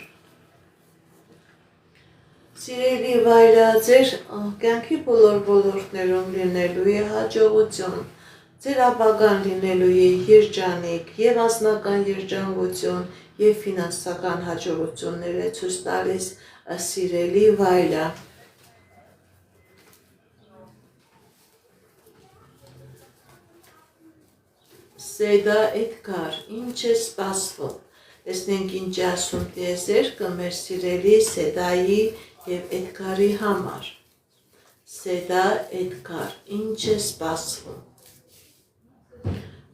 Սիրելի Վայլյա, ձեր կյանքի բոլոր ոլորտներում լինելու է հաջողություն, ձեր ապագան լինելու է երջանիկ եւ անձնական երջանկություն եւ ֆինանսական հաջողություններ է ցույց տալիս սիրելի Վայլյա։ Սեդա Էդգար, ինչ է սպասվում։ Տեսնենք ինչ ասում տիեզերքը մեր սիրելի Սեդայի եւ Էդգարի համար։ Սեդա Էդգար, ինչ է սպասվում։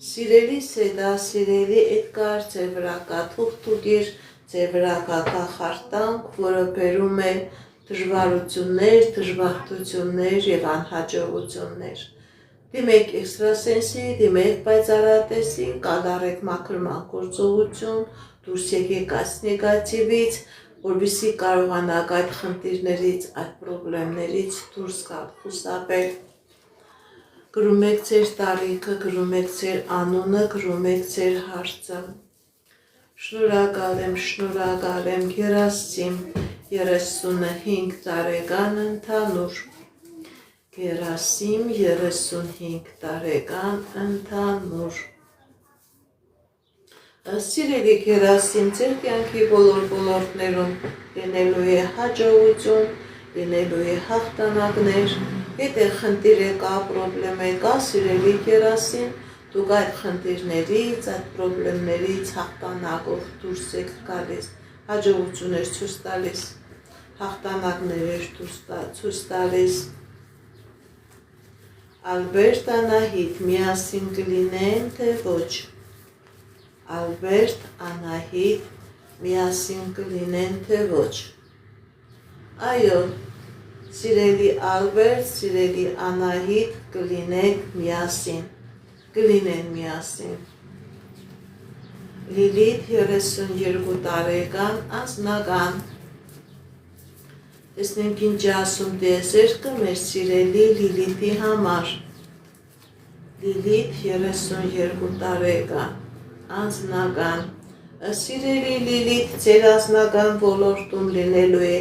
Սիրելի Սեդա, սիրելի Էդգար, ձեր վրա կա թուղթուգիր, ձեր վրա կա կախարդանք, որը բերում է դժվարություններ, դժբախտություններ եւ անհաջողություններ։ Դիմեք էքստրասենսի, դիմեք պայծառատեսի, կատարեք մաքրման գործողություն, դուրս եկեք այս նեգատիվից, որպեսզի կարողանաք այդ խնդիրներից, այդ պրոբլեմներից դուրս գալ, խուսափել։ Գրում եք ձեր տարիքը, գրում եք ձեր անունը, գրում եք ձեր հարցը։ Շնորհակալ եմ Գերասիմ 35 տարեկան ընդհանուր։ Գերասիմ 35 տարեկան ընդհանուր։ Սիրելի Գերասիմ, ձեր կյանքի բոլոր ոլորտներում լինելու է հաջողություն, լինելու է հաղթանակներ, եթե խնդիր է կա, պրոբլեմ է կա, սիրելի Գերասիմ, դուք այդ խնդիրներից, այդ պրոբլեմներից հաղթանակով դուրս եք գալիս, հաջողություններ ցույց տալիս, հաղթանակներ ցույց տալիս։ Ալբերտ Անահիտ միասին կլինեն թե ոչ։ Ալբերտ Անահիտ միասին կլինեն թե ոչ։ Այո, սիրելի Ալբերտ, սիրելի Անահիտ կլինեն միասին։ Լիլիթ 32 տարեկան անձնական։ Տեսնենք ինչ ասում տիեզերքը մեր սիրելի Լիլիթի համար։ Լիլիթ 32 տարեկան անձնական։ Սիրելի Լիլիթ, ձեր անձնական ոլորտում լինելու է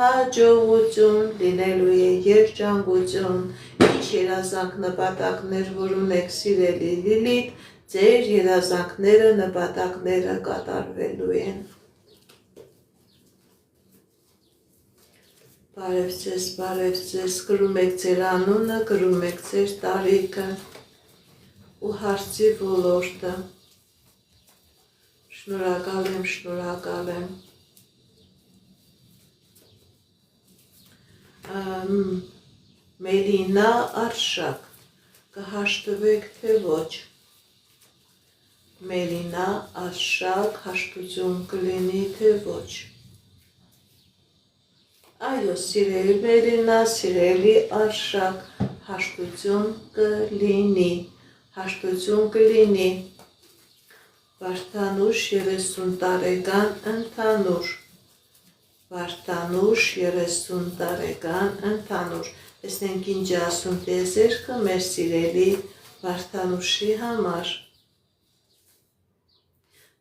հաջողություն, լինելու է երջանկություն, ինչ երազանք նպատակներ, որ ունեք սիրելի Լիլիթ, ձեր երազանքները, նպատակները կատարվելու են։ Բարև ձեզ, գրում եք ձեր անունը, գրում եք ձեր տարիքը ու հարցի ոլորտը։ Շնորհակալ եմ։ Մելինա Արշակ, կհաշտվեք թե ոչ։ Մելինա Արշակ, հաշտություն կլինի թե ոչ։ Այո, սիրելի Մելինա, սիրելի Արշակ, հաշտություն կլինի։ Վարդանուշ 30 տարեկան ընդհանուր։ Վարդանուշ 30 տարեկան ընդհանուր։ Տեսնենք ինչ ասում տիեզերքը մեր սիրելի Վարդանուշի համար։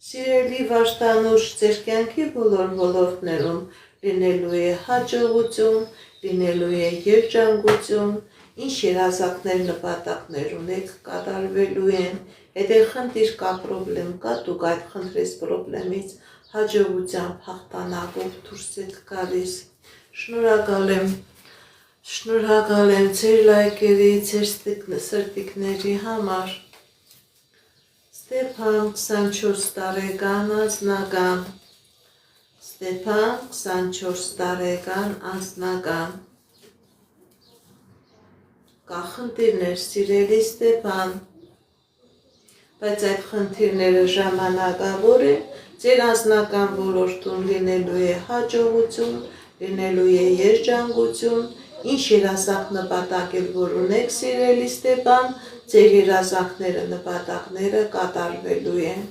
Սիրելի Վարդանուշ, ձեր կյանքի բոլոր ոլորտներում լինելու է հաջողություն, լինելու է երջանկություն, ինչ երազանքներ, նպատակներ ունեք կատարվելու են, եթե խնդիր կա, պրոբլեմ կա, դուք այդ խնդրես պրոբլեմից հաջողությամբ հաղթանակով դուրս եք գալիս։ Շնորհակալ եմ ձեր լայքերի, ձեր սրտիկների համար։ Ստեփան 24 տարեկան անձնական։ Ստեփան 24 տարեկան անձնական։ Կա խնդիրներ, սիրելի Ստեփան, բայց այդ խնդիրները ժամանակավոր են, ձեր անձնական ոլորտում լինելու է հաջողություն, լինելու է երջանկություն, ինչ երազանք նպատակել, որ ունեք, սիրելի Ստեփան, ձեր երազանքները, նպատակները կատարվելու են։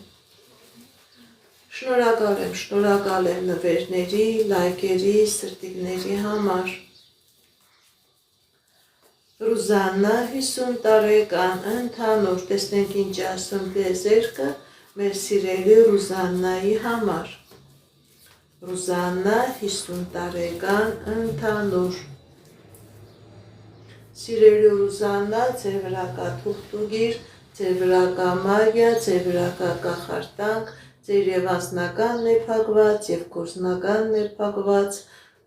Շնորհակալ եմ նվերների, լայքերի, սրտիկների համար։ Ռուզաննա 50 տարեկան ընդհանուր, տեսնենք ինչ ասում տիեզերքը մեր սիրելի Ռուզաննայի համար։ Ռուզաննա 50 տարեկան ընդհանուր։ Սիրելի Ռուզաննա, ձեր վրա կա թուղթուգիր, ձեր վրա կա մագիա, ձեր վրա կա կախարդանք, ձեր և անձնականն է փակված, և գործնականն է փակված,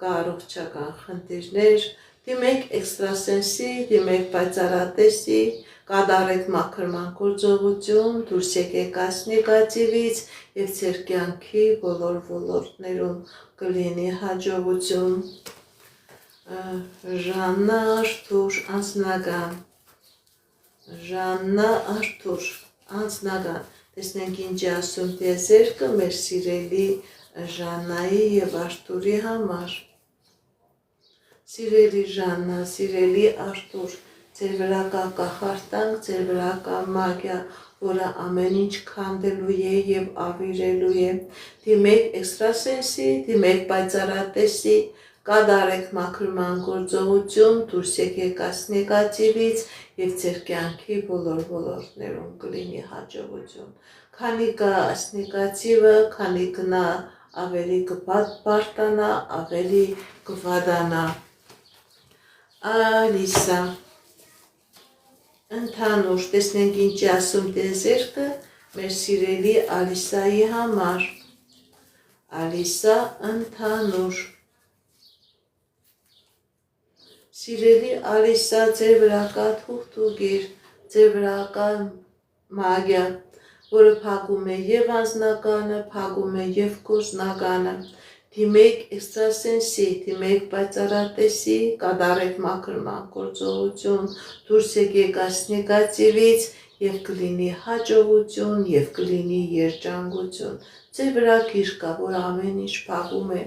կա առողջական խնդիրներ, դիմեք էքստրասենսի, դիմեք պայծառատեսի, կատարեք մաքրման գործողություն, դուրս եկեք այս նեգատիվից և ձեր կյանքի բոլոր ոլորտներում կլինի հաջողություն։ Ժաննա Արթուր, անձնական։ Ժաննա Արթուր, անձնական։ Տեսնենք ինչ ասում տիեզերքը մեր սիրելի Ժաննայի և Արթուրի համար։ Սիրելի Ժաննա, սիրելի Արթուր, ձեր վրա կա կախարդանք, ձեր վրա կա մագիա, որը ամեն ինչ քանդելու է և ավիրելու է։ Դիմեք էքստրասենսի, դիմեք պայծառատեսի, կատարեք մաքրման գործողություն, դուրս եկեք այս նեգատիվից և ձեր կյանքի բոլոր ոլորտներում կլինի հաջողություն։ Քանի կա այս նեգատիվը, քանի գնա ավելի կբարտանա, ավելի կվադանա։ Ալիսա, ընդհանուր, տեսնենք ինչ ասում տիեզերքը մեր սիրելի Ալիսայի համար։ Ալիսա, ընդհանուր։ Սիրելի Ալիսա, ձեր վրա կա թուղթուգիր, ձեր վրա կա մագիա, որը փակում է և անձնականը, փակում է և գործնականը։ դիմեք էքստրասենսի, դիմեք պայծառատեսի, կատարեք մաքրման գործողություն, դուրս եկեք այս նեգատիվից եւ կլինի հաջողություն եւ կլինի երջանկություն։ Ձեր վրա գիր կա, որ ամեն ինչ փակում է։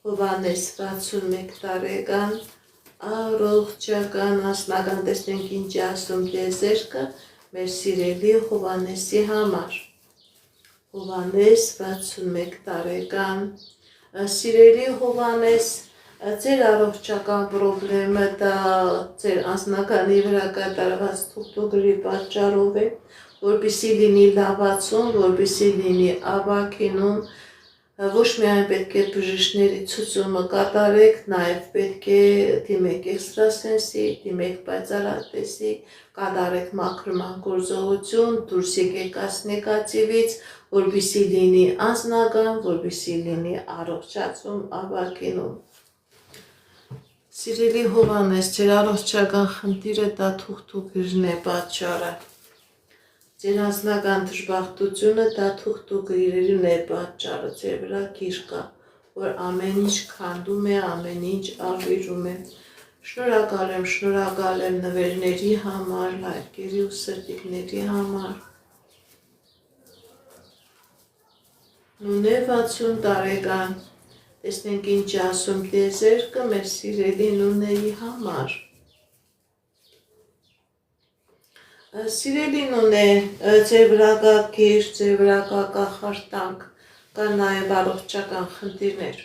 Հովհաննես 61 տարեկան առողջական անձնական տեսնենք ինչ ասում տեզերքը մեր սիրելի Հովհաննեսի համար։ Հովհաննես 61 տարեկան սիրելի Հովհաննես, ձեր առողջական պրոբլեմը դա ձեր անձնականի վրա կատարված թուղթուղրի պատճառով է, որպեսզի լինի լավացում, որպեսզի լինի ավագինում, ոչ միայն պետք է բժիշկների ցուցումը կատարեք, նաև պետք է դիմեք էքստրասենսի, դիմեք պայծառատեսի, կատարեք մաքրման գործողություն, դուրս եկեք այս նեգատիվից, որպեսզի լինի անձնական, որպեսզի լինի առողջացում ավագինում։ Սիրելի Հովհաննես, ձեր առողջական խնդիրը դա թուղթուղիրն է պատճառը։ Ձեր անձնական դժբախտությունը դա թուղթուղիրն է պատճառը, ձեր վրա գիր կա, որ ամեն ինչ քանդում է, ամեն ինչ ավիրում է։ Շնորհակալ եմ նվերների համար, լայքերի ու սրտիկների համար։ Նունե 60 տարեկան, տեսնենք ինչ ասում տեզերքը մեր սիրելի Նունեի համար։ Սիրելի Նունե, ձեր վրա կա գիր, ձեր վրա կա կախարդանք, կա նաև առողջական խնդիրներ։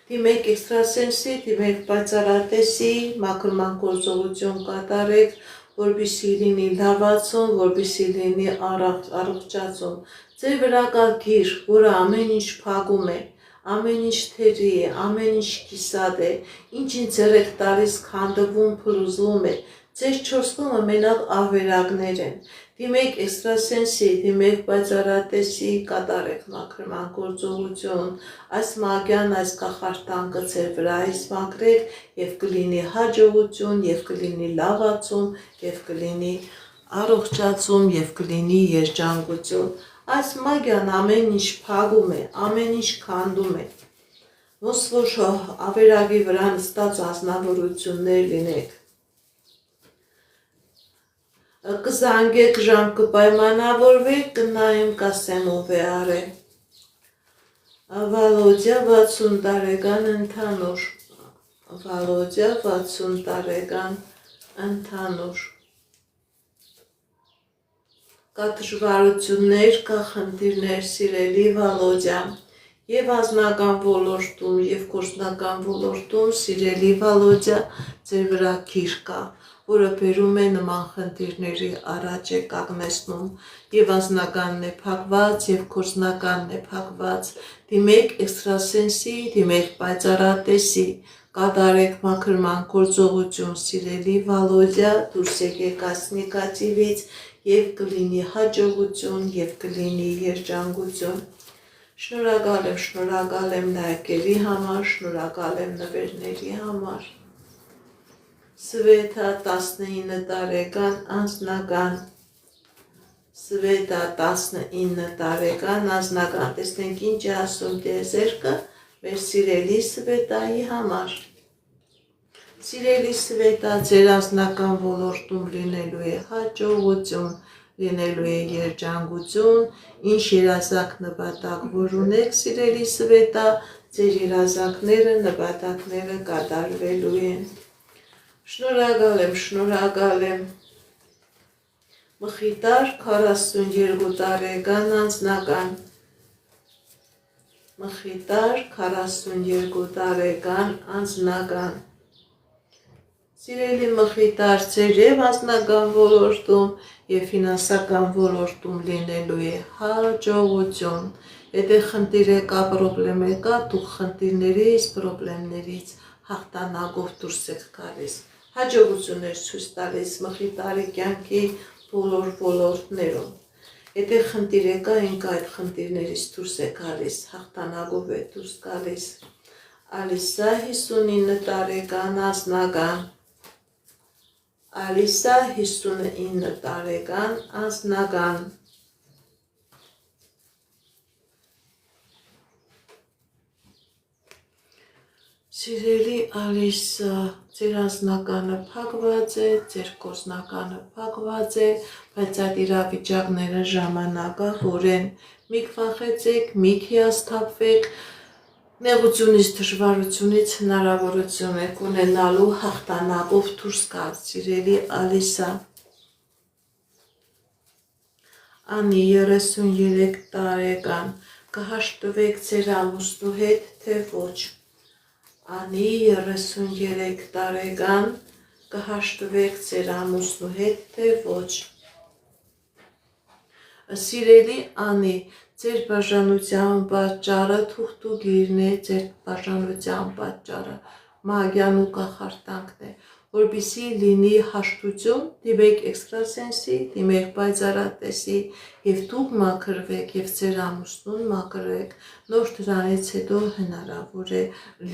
Դիմեք էքստրասենսի, դիմեք պայծառատեսի, մաքրման գործողություն կատարեք, որպեսզի լինի լավացում, որպեսզի լինի առողջացում։ Ձեր վրա կա գիր, որը ամեն ինչ փակում է, ամեն ինչ թերի է, ամեն ինչ կիսատ է, ինչ-ինչ ձեռ եք տալիս քանդվում, փլուզվում է։ Ձեր 4 կողմը մենակ ավերակներ են։ Դիմեք էքստրասենսի, դիմեք պայծառատեսի, կատարեք մաքրման գործողություն, այս մագյան, այս կախարդանքը ձեր վրայից մաքրեք եւ կլինի հաջողություն, եւ կլինի լավացում, եւ կլինի առողջացում, եւ կլինի երջանկություն։ Այս մագյան ամեն ինչ փակում է, ամեն ինչ քանդում է։ Ոնց որ ավերակի վրա նստած ազնվորություններ լինեք։ Կզանգեք, ժամ կպայմանավորվեք, կնայեմ, կասեմ ով է արել։ Վալոդյա 60 տարեկան ընդհանուր։ Վալոդյա 60 տարեկան ընդհանուր։ Կա դժվարություններ, կա խնդիրներ, սիրելի Վալոդյա, եւ անձնական ոլորտում, եւ գործնական ոլորտում, սիրելի Վալոդյա, ձեր վրա գիր կա, որը բերում է նման խնդիրների առաջ է կանգնեցնում, եւ անձնականն է փակված, եւ գործնականն է փակված։ Դիմեք էքստրասենսի, դիմեք պայծառատեսի, կատարեք մաքրման գործողություն, սիրելի Վալոդյա, դուրս եկեք այս նեգատիվից եւ կլինի հաջողություն եւ կլինի երջանկություն։ Շնորհակալ եմ լայքերի համար, շնորհակալ եմ նվերների համար։ Սվետա 19 տարեկան անձնական։ Սվետա 19 տարեկան անձնական, տեսնենք ինչ է ասում տեզերքը մեր սիրելի Սվետայի համար։ Սիրելի Սվետա, ձեր անձնական ոլորտում լինելու է հաջողություն, լինելու է երջանկություն, ինչ երազանք նպատակ որ ունեք, սիրելի Սվետա, ձեր երազանքները, նպատակները կատարվելու են։ Շնորհակալ եմ։ Մխիտար 42 տարեկան անձնական։ Մխիտար 42 տարեկան անձնական։ Սիրելի Մխիտար, ձեր եւ անձնական ոլորտում եւ ֆինանսական ոլորտում լինելու է հաջողություն։ Եթե խնդիր կա, պրոբլեմ կա, դուք խնդիրներից, պրոբլեմներից հաղթանակով դուրս եք գալիս։ Հաջողություններ ցույց տալիս Մխիտարի կյանքի բոլոր ոլորտներում։ Եթե խնդիր կա, ինք այդ խնդիրներից դուրս է գալիս, հաղթանակով է դուրս գալիս։ Ալիսա 59 տարեկան անձնական։ Ալիսա 59 տարեկան անձնական։ Սիրելի Ալիսա, ձեր անձնականը փակված է, ձեր գործնականը փակված է, բայց այդ իրավիճակները ժամանակավոր են։ Մի վախեցեք, մի հիասթափվեք, նեղությունից, դժվարությունից հնարավորություն եք ունենալու հաղթանակով դուրս գալ, սիրելի Ալիսա։ Անի 33 տարեկան, կհաշտվեք ձեր ամուսնու հետ, թե ոչ։ Անի 33 տարեկան, կհաշտվեք ձեր ամուսնու հետ, թե ոչ։ Սիրելի Անի, ձեր բաժանության պատճառը թուղթուգիրն է, ձեր բաժանության պատճառը մագյան ու կախարդանքն է, որպեսզի լինի հաշտություն, դիմեք էքստրասենսի, դիմեք պայծառատեսի եւ դուք մաքրվեք եւ ձեր ամուսնուն մաքրեք, նոր դրանից հետո հնարավոր է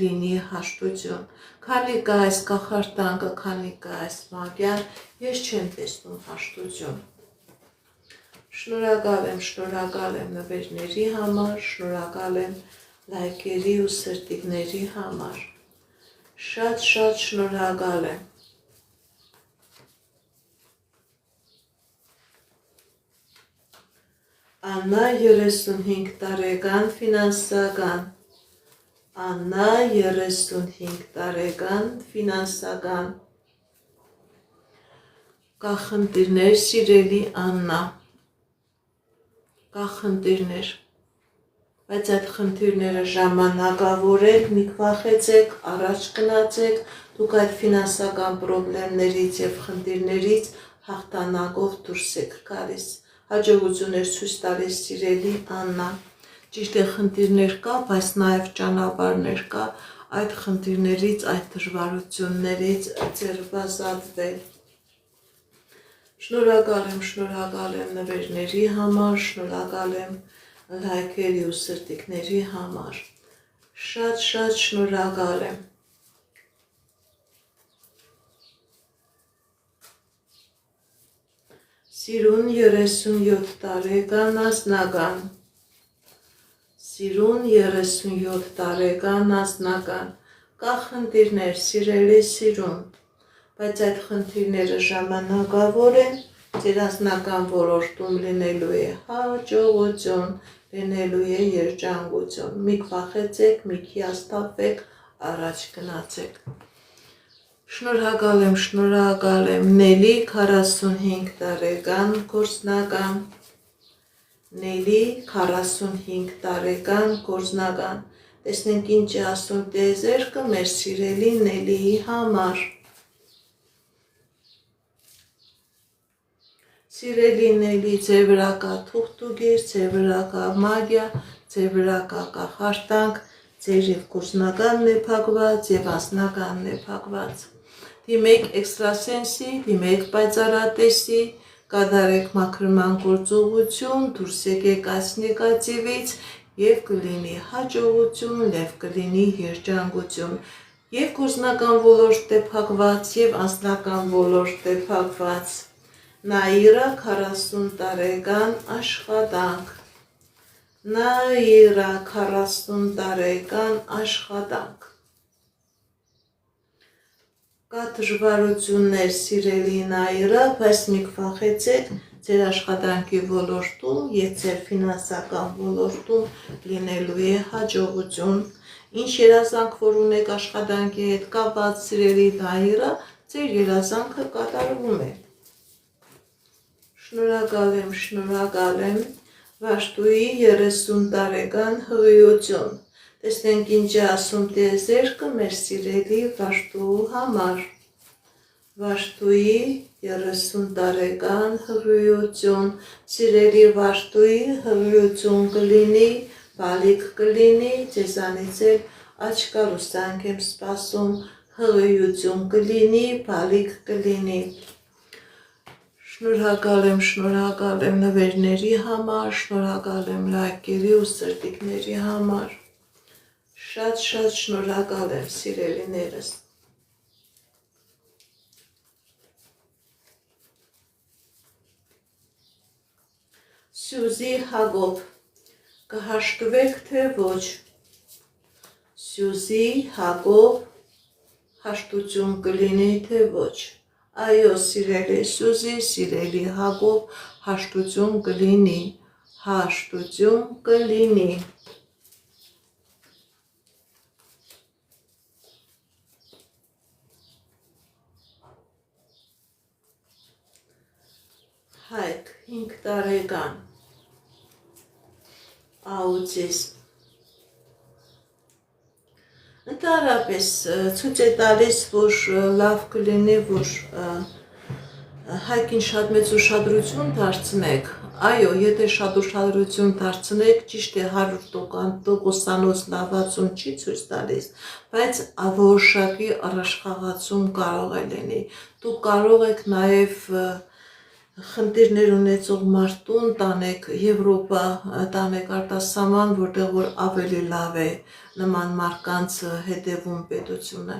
լինի հաշտություն։ Քանի կա այս կախարդանքը, քանի կա այս մագյան, ես չեմ տեսնում հաշտություն։ Շնորհակալ եմ նվերների համար, շնորհակալ եմ լայքերի ու սրտիկների համար։ Շատ շնորհակալ եմ։ Աննա 35 տարեկան, ֆինանսական։ Աննա 35 տարեկան, ֆինանսական։ Կա խնդիրներ, սիրելի Աննա։ Կա խնդիրներ, բայց այդ խնդիրները ժամանակավոր են, մի վախեցեք, առաջ գնացեք, դուք այդ ֆինանսական պրոբլեմներից եւ խնդիրներից հաղթանակով դուրս եք գալիս։ Հաջողություններ ցույց տալիս, սիրելի Աննա։ Ճիշտ է, խնդիրներ կա, բայց նաեւ ճանապարհներ կա այդ խնդիրներից, այդ դժվարություններից ձերբազատվել։ Շնորհակալ եմ նվերների համար, շնորհակալ եմ լայքերի ու սրտիկների համար։ Շատ շնորհակալ եմ։ Սիրուն 37 տարեկան, անձնական։ Սիրուն 37 տարեկան, անձնական։ Կա խնդիրներ, սիրելի Սիրուն, բայց այդ խնդիրները ժամանակավոր են, ձեր անձնական ոլորտում լինելու է հաջողություն, լինելու է երջանկություն։ Մի վախեցեք, մի հիասթափվեք, առաջ գնացեք։ Շնորհակալ եմ, Նելի 45 տարեկան, գործնական։ Նելի 45 տարեկան, գործնական։ Տեսնենք ինչ է ասում տիեզերքը մեր սիրելի Նելիի համար։ Սիրելի Նելի, ձեր վրա կա թուղթուգիր, ձեր վրա կա մագիա, ձեր վրա կա կախարդանք, ձեր եւ գործնականն է փակված եւ անձնականն է փակված։ Դիմեք էքստրասենսի, դիմեք պայծառատեսի, կատարեք մաքրման գործողություն, դուրս եկեք այս նեգատիվից եւ կլինի հաջողություն, եւ կլինի երջանկություն։ Եվ գործնական ոլորտ է փակված, եւ անձնական ոլորտ է փակված։ Նաիրա 40 տարեկան, աշխատանք։ Նաիրա 40 տարեկան, աշխատանք։ Կա դժվարություններ, սիրելի Նաիրա, բայց մի վախեցեք, ձեր աշխատանքի ոլորտում եւ ձեր ֆինանսական ոլորտում լինելու է հաջողություն։ Ինչ երազանք որ ունեք աշխատանքի հետ կապված, սիրելի Նաիրա, ձեր երազանքը կատարվում է։ Շնորհակալ եմ, Վաշտուի 30 տարեկան, հղիություն։ Տեսնենք ինչ է ասում տիեզերքը մեր սիրելի Վաշտուու համար։ Վաշտուի 30 տարեկան, հղիություն։ Սիրելի Վաշտուի, հղիություն կլինի, բալիկ կլինի, ձեզանից էլ աչքալուսանք եմ սպասում, հղիություն կլինի, բալիկ կլինի։ Շնորհակալ եմ նվերների համար, շնորհակալ եմ լայքերի ու սրտիկների համար։ Շատ շնորհակալ եմ, սիրելիներս։ Սյուզի Հակոբ, կհաշտվեք թե ոչ։ Սյուզի Հակոբ հաշտություն կլինի թե ոչ։ Այո, սիրելի Սյուզի, սիրելի Հակոբ, հաշտություն կլինի, հաշտություն կլինի։ Հայկ 5 տարեկան, աուտիզմ։ Ընդհանրապես ցույց է տալիս, որ լավ կլինի, որ Հայկին շատ մեծ ուշադրություն դարձնեք։ Այո, եթե շատ ուշադրություն դարձնեք, ճիշտ է 100%-անոց լավացում չի ցույց տալիս, բայց որոշակի առաջխաղացում կարող է լինի։ Դուք կարող եք նաև խնդիրներ ունեցող մարդուն տանեք Եվրոպա, տանեք արտասահման, որտեղ որ ավելի լավ է նման մարդկանց հետևում պետությունը,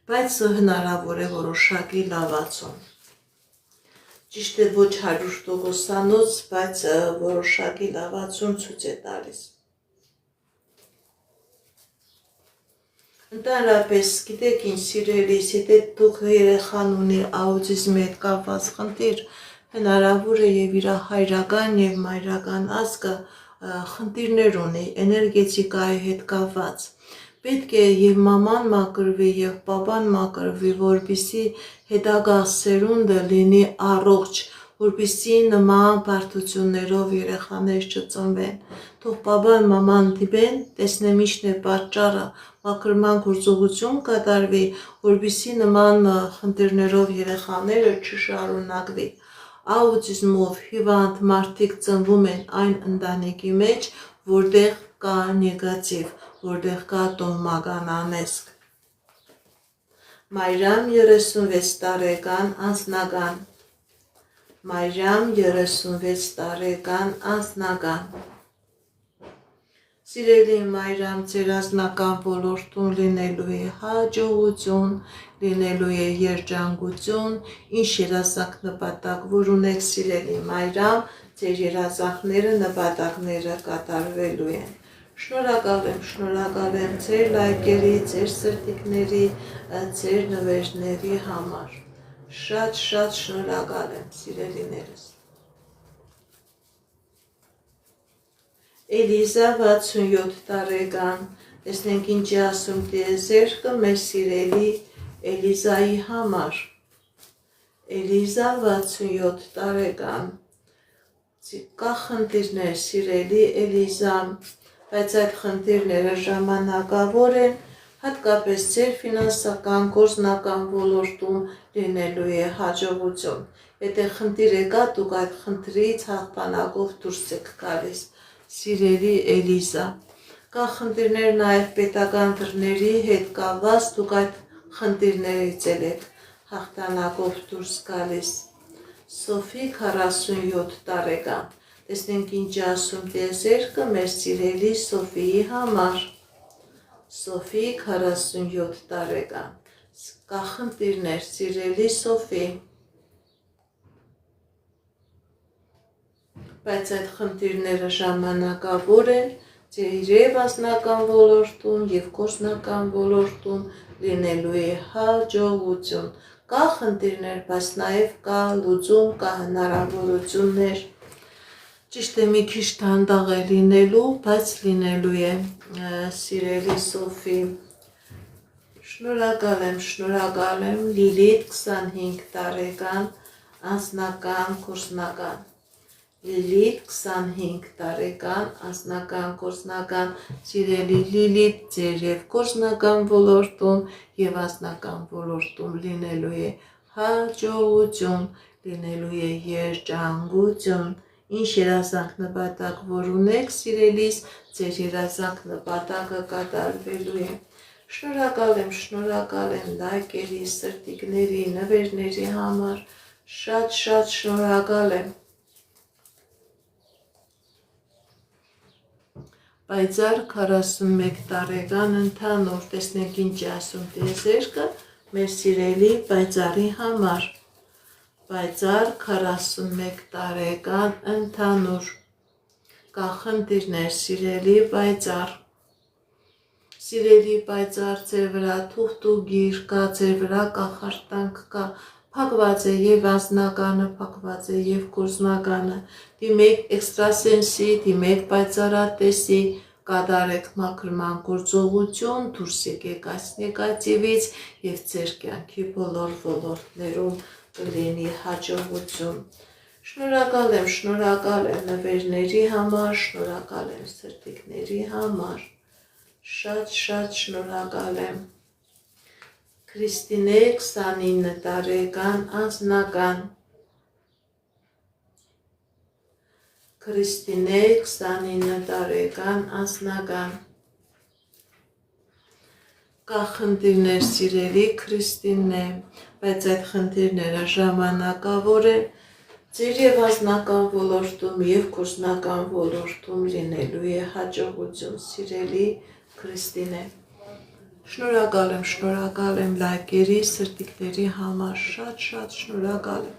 բայց հնարավոր է որոշակի լավացում։ Ճիշտ է ոչ 100%-անոց, բայց որոշակի լավացում ցույց է տալիս։ Ընդհանրապես, գիտեք ինչ սիրելիս, եթե դուք երեխան ունի աուտիզմի հետ կապված խնդիր, հնարավոր է եւ իր հայրական եւ մայրական ազգը խնդիրներ ունի էներգետիկայի հետ կապված։ Պետք է եւ մաման մաքրվի եւ պապան մաքրվի, որպեսզի հետագա սերունդը լինի առողջ, որպեսզի նման բարդություններով երեխաներ չծնվեն։ Թող պապան մաման դիպեն, տեսնեմ ինչն է պատճառը, մաքրման գործողություն կատարվի, որպեսզի նման խնդիրներով երեխաները չշարունակվի։ Աուտիզմով հիվանդ մարդիկ ծնվում են այն ընտանիքի մեջ, որտեղ կա նեգատիվ, որտեղ կա տոհմական անեծք։ Մայրամ 36 տարեկան անձնական, Մայրամ 36 տարեկան անձնական։ Սիրելի Մայրամ, ձեր անձնական ոլորտում լինելու է հաջողություն, լինելու է երջանկություն, ինչ երազանք նպատակ, որ ունեք սիրելի Մայրամ, ձեր երազանքները, նպատակները կատարվելու են։ Շնորհակալ եմ ձեր լայքերի, ձեր սրտիկների, ձեր նվերների համար։ Շատ շնորհակալ եմ, սիրելիներս։ Էլիզա 67 տարեկան, տեսնենք ինչ է ասում տիեզերքը մեր սիրելի Էլիզայի համար։ Էլիզա 67 տարեկան, կա խնդիրներ սիրելի Էլիզա, բայց այդ խնդիրները ժամանակավոր են, հատկապես ձեր ֆինանսական, գործնական ոլորտում լինելու է հաջողություն։ Եթե խնդիր կա, դուք այդ խնդրից հաղթանակով դուրս եք գալիս։ Սիրելի Էլիզա, կա խնդիրներ նաև պետական դռների հետ կապված, դուք այդ խնդիրներից եք հաղթանակով դուրս գալիս։ Սոֆի 47 տարեկան, տեսնենք ինչ ասում տիեզերքը մեր սիրելի Սոֆիի համար։ Սոֆի 47 տարեկան, կա խնդիրներ սիրելի Սոֆի, բայց այդ խնդիրները ժամանակավոր են, ձեր եւ անձնական ոլորտում եւ գործնական ոլորտում լինելու է հաջողություն։ Կա խնդիրներ, բայց նաեւ կա լուծում, կա հնարավորություններ։ Ճիշտ է մի քիչ դանդաղ է լինելու, բայց լինելու է, սիրելի Սոֆի։ Շնորհակալ եմ, Լիլիթ 25 տարեկան, անձնական, գործնական։ Լիլիթ 25 տարեկան, անձնական, գործնական, սիրելի Լիլիթ, ձեր եւ գործնական ոլորտում եւ անձնական ոլորտում լինելու է հաջողություն, լինելու է երջանկություն։ Ինչ երազանք նպատակ որ ունեք, սիրելիս, ձեր երազանք նպատակը կատարվելու է։ Շնորհակալ եմ լայքերի, սրտիկների, նվերների համար, շատ շնորհակալ եմ։ Պայծառ 41 տարեկան ընդհանուր, տեսնենք ինչ է ասում տիեզերքը մեր սիրելի պայծառի համար։ Պայծառ 41 տարեկան ընդհանուր, կա խնդիրներ սիրելի պայծառ։ Սիրելի պայծառ ձեր վրա թուղթուգիր կա, ձեր վրա կախարդանք կա, փակված է եւ անձնականը, փակված է եւ գործնականը, դիմեք էքստրասենսի, դիմեք պայծառատեսի, կատարեք մաքրման գործողություն, դուրս եկեք այս նեգատիվից եւ ձեր կյանքի բոլոր ոլորտներում կլինի հաջողություն։ Շնորհակալ եմ նվերների համար, շնորհակալ եմ սրտիկների համար, շատ շնորհակալ եմ։ Քրիստինե 29 տարեկան անձնական, Քրիստինե 29 տարեկան անձնական, կա խնդիրներ սիրելի Քրիստինե, բայց այդ խնդիրները ժամանակավոր են, ձեր եւ անձնական ոլորտում եւ գործնական ոլորտում լինելու է հաջողություն սիրելի Քրիստինե։ Շնորհակալ եմ լայքերի, սրտիկների համար, շատ շնորհակալ եմ։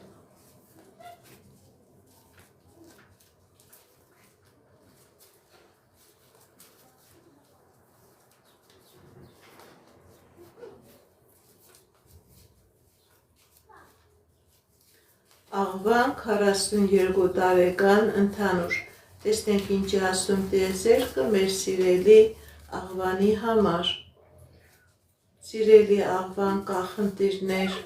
Աղվան 42 տարեկան ընդհանուր, տեսնենք ինչ ասում տիեզերքը մեր սիրելի Աղվանի համար։ Սիրելի Աղվան, կա խնդիրներ,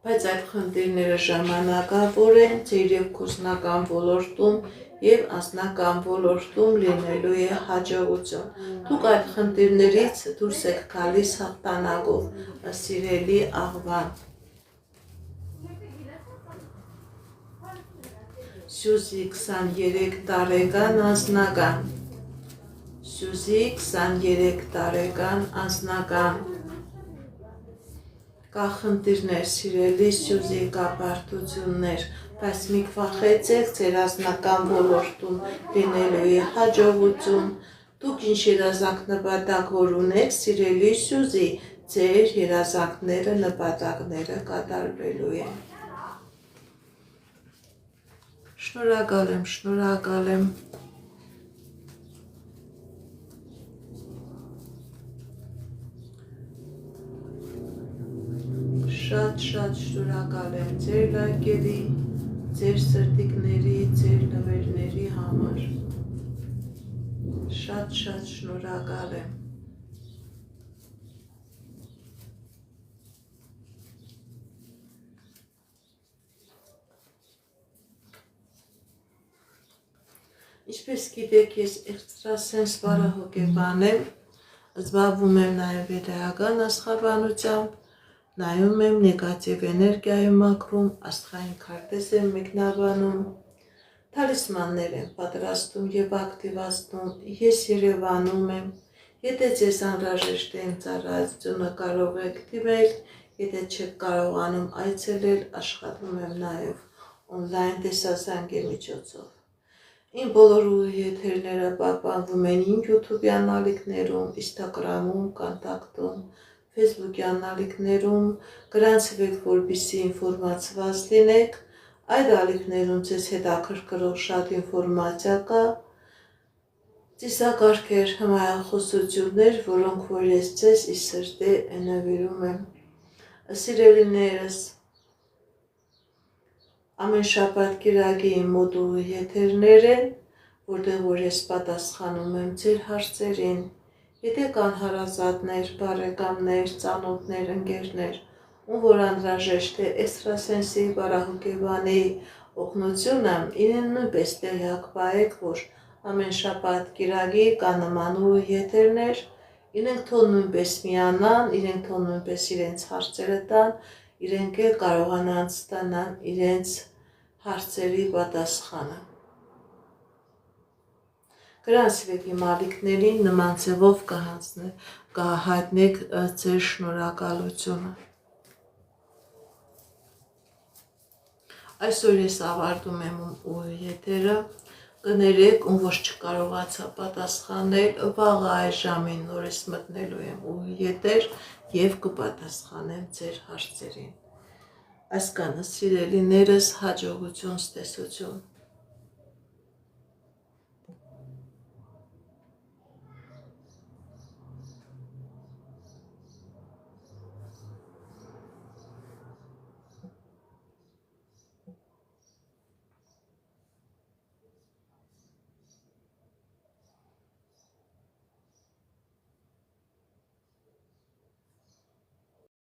բայց այդ խնդիրները ժամանակավոր են, ձեր եւ գործնական ոլորտում եւ անձնական ոլորտում լինելու է հաջողություն։ Դուք այդ խնդիրներից դուրս եք գալիս հաղթանակով, սիրելի Աղվան։ Սյուզի 23 տարեկան անձնական, Սյուզի 23 տարեկան անձնական, կա խնդիրներ սիրելի Սյուզի, կա բարդություններ, բայց մի վախեցեք, ձեր անձնական ոլորտում լինելու է հաջողություն, դուք ինչ երազանք նպատակ որ ունեք սիրելի Սյուզի, ձեր երազանքները նպատակները կատարվելու են։ Շնորհակալ եմ։ Շատ շնորհակալ եմ ձեր լայքերի, ձեր սրտիկների, ձեր նվերների համար։ Շատ շնորհակալ եմ։ Ինչպես գիտեք, ես էքստրասենս բարահոգեբան եմ, զբաղվում եմ նաև էլեական աստղաբանությամբ, նայում եմ նեգատիվ էներգիայի մաքրում, աստղային քարտեզ եմ մեկնաբանում, թալիսմաններ եմ պատրաստում եւ ակտիվացնում, ես Երևանում եմ, եթե ձեզ անհրաժեշտ է իմ ծառայությունը կարող եք դիմել, եթե չեք կարողանում այցելել, աշխատում եմ նաև օնլայն տեսազանգի միջոցով։ Իմ բոլոր եթերները պահպանվում են իմ YouTube-յան ալիքներում, Instagram-ում, Contact-ում, Facebook-յան ալիքներում, գրանցվեք, որպեսզի ինֆորմացված լինեք, այդ ալիքներում ձեզ հետաքրքրող շատ ինֆորմացիա կա, ծիսակարգեր, հմայախոսություններ, որոնք որ ես ձեզ ի սրտե նվիրում եմ։ Սիրելիներս, ամեն շաբաթ կիրակի իմ մոդուլ եթերներ են, որտեղ որ ես պատասխանում եմ ձեր հարցերին։ Եթե կան հարազատներ, բարեկամներ, ծանոթներ, ընկերներ, ում որ անհրաժեշտ է էքստրասենսի բարահոգեբանի օգնությունը, իրեն նույնպես տեղյակ պահեք, որ ամեն շաբաթ կիրակի կա նմանու եթերներ, իրենք թող նույնպես միանան, իրենք թող նույնպես իրենց հարցերը տան, իրենք էլ կարողանան ստանան իրենց հարցերի պատասխանը։ Գրանցվեք իմ ալիքներին, նման ձևով կհայտնեք ձեր շնորհակալությունը։ Այսօր ես ավարտում եմ եթերը, կներեք, ում ոչ չկարողացա պատասխանել, վաղը այս ժամին նորից մտնելու եմ եթեր և կպատասխանեմ ձեր հարցերին։ Այսքանը սիրելիներս, հաջողություն, ստեսություն։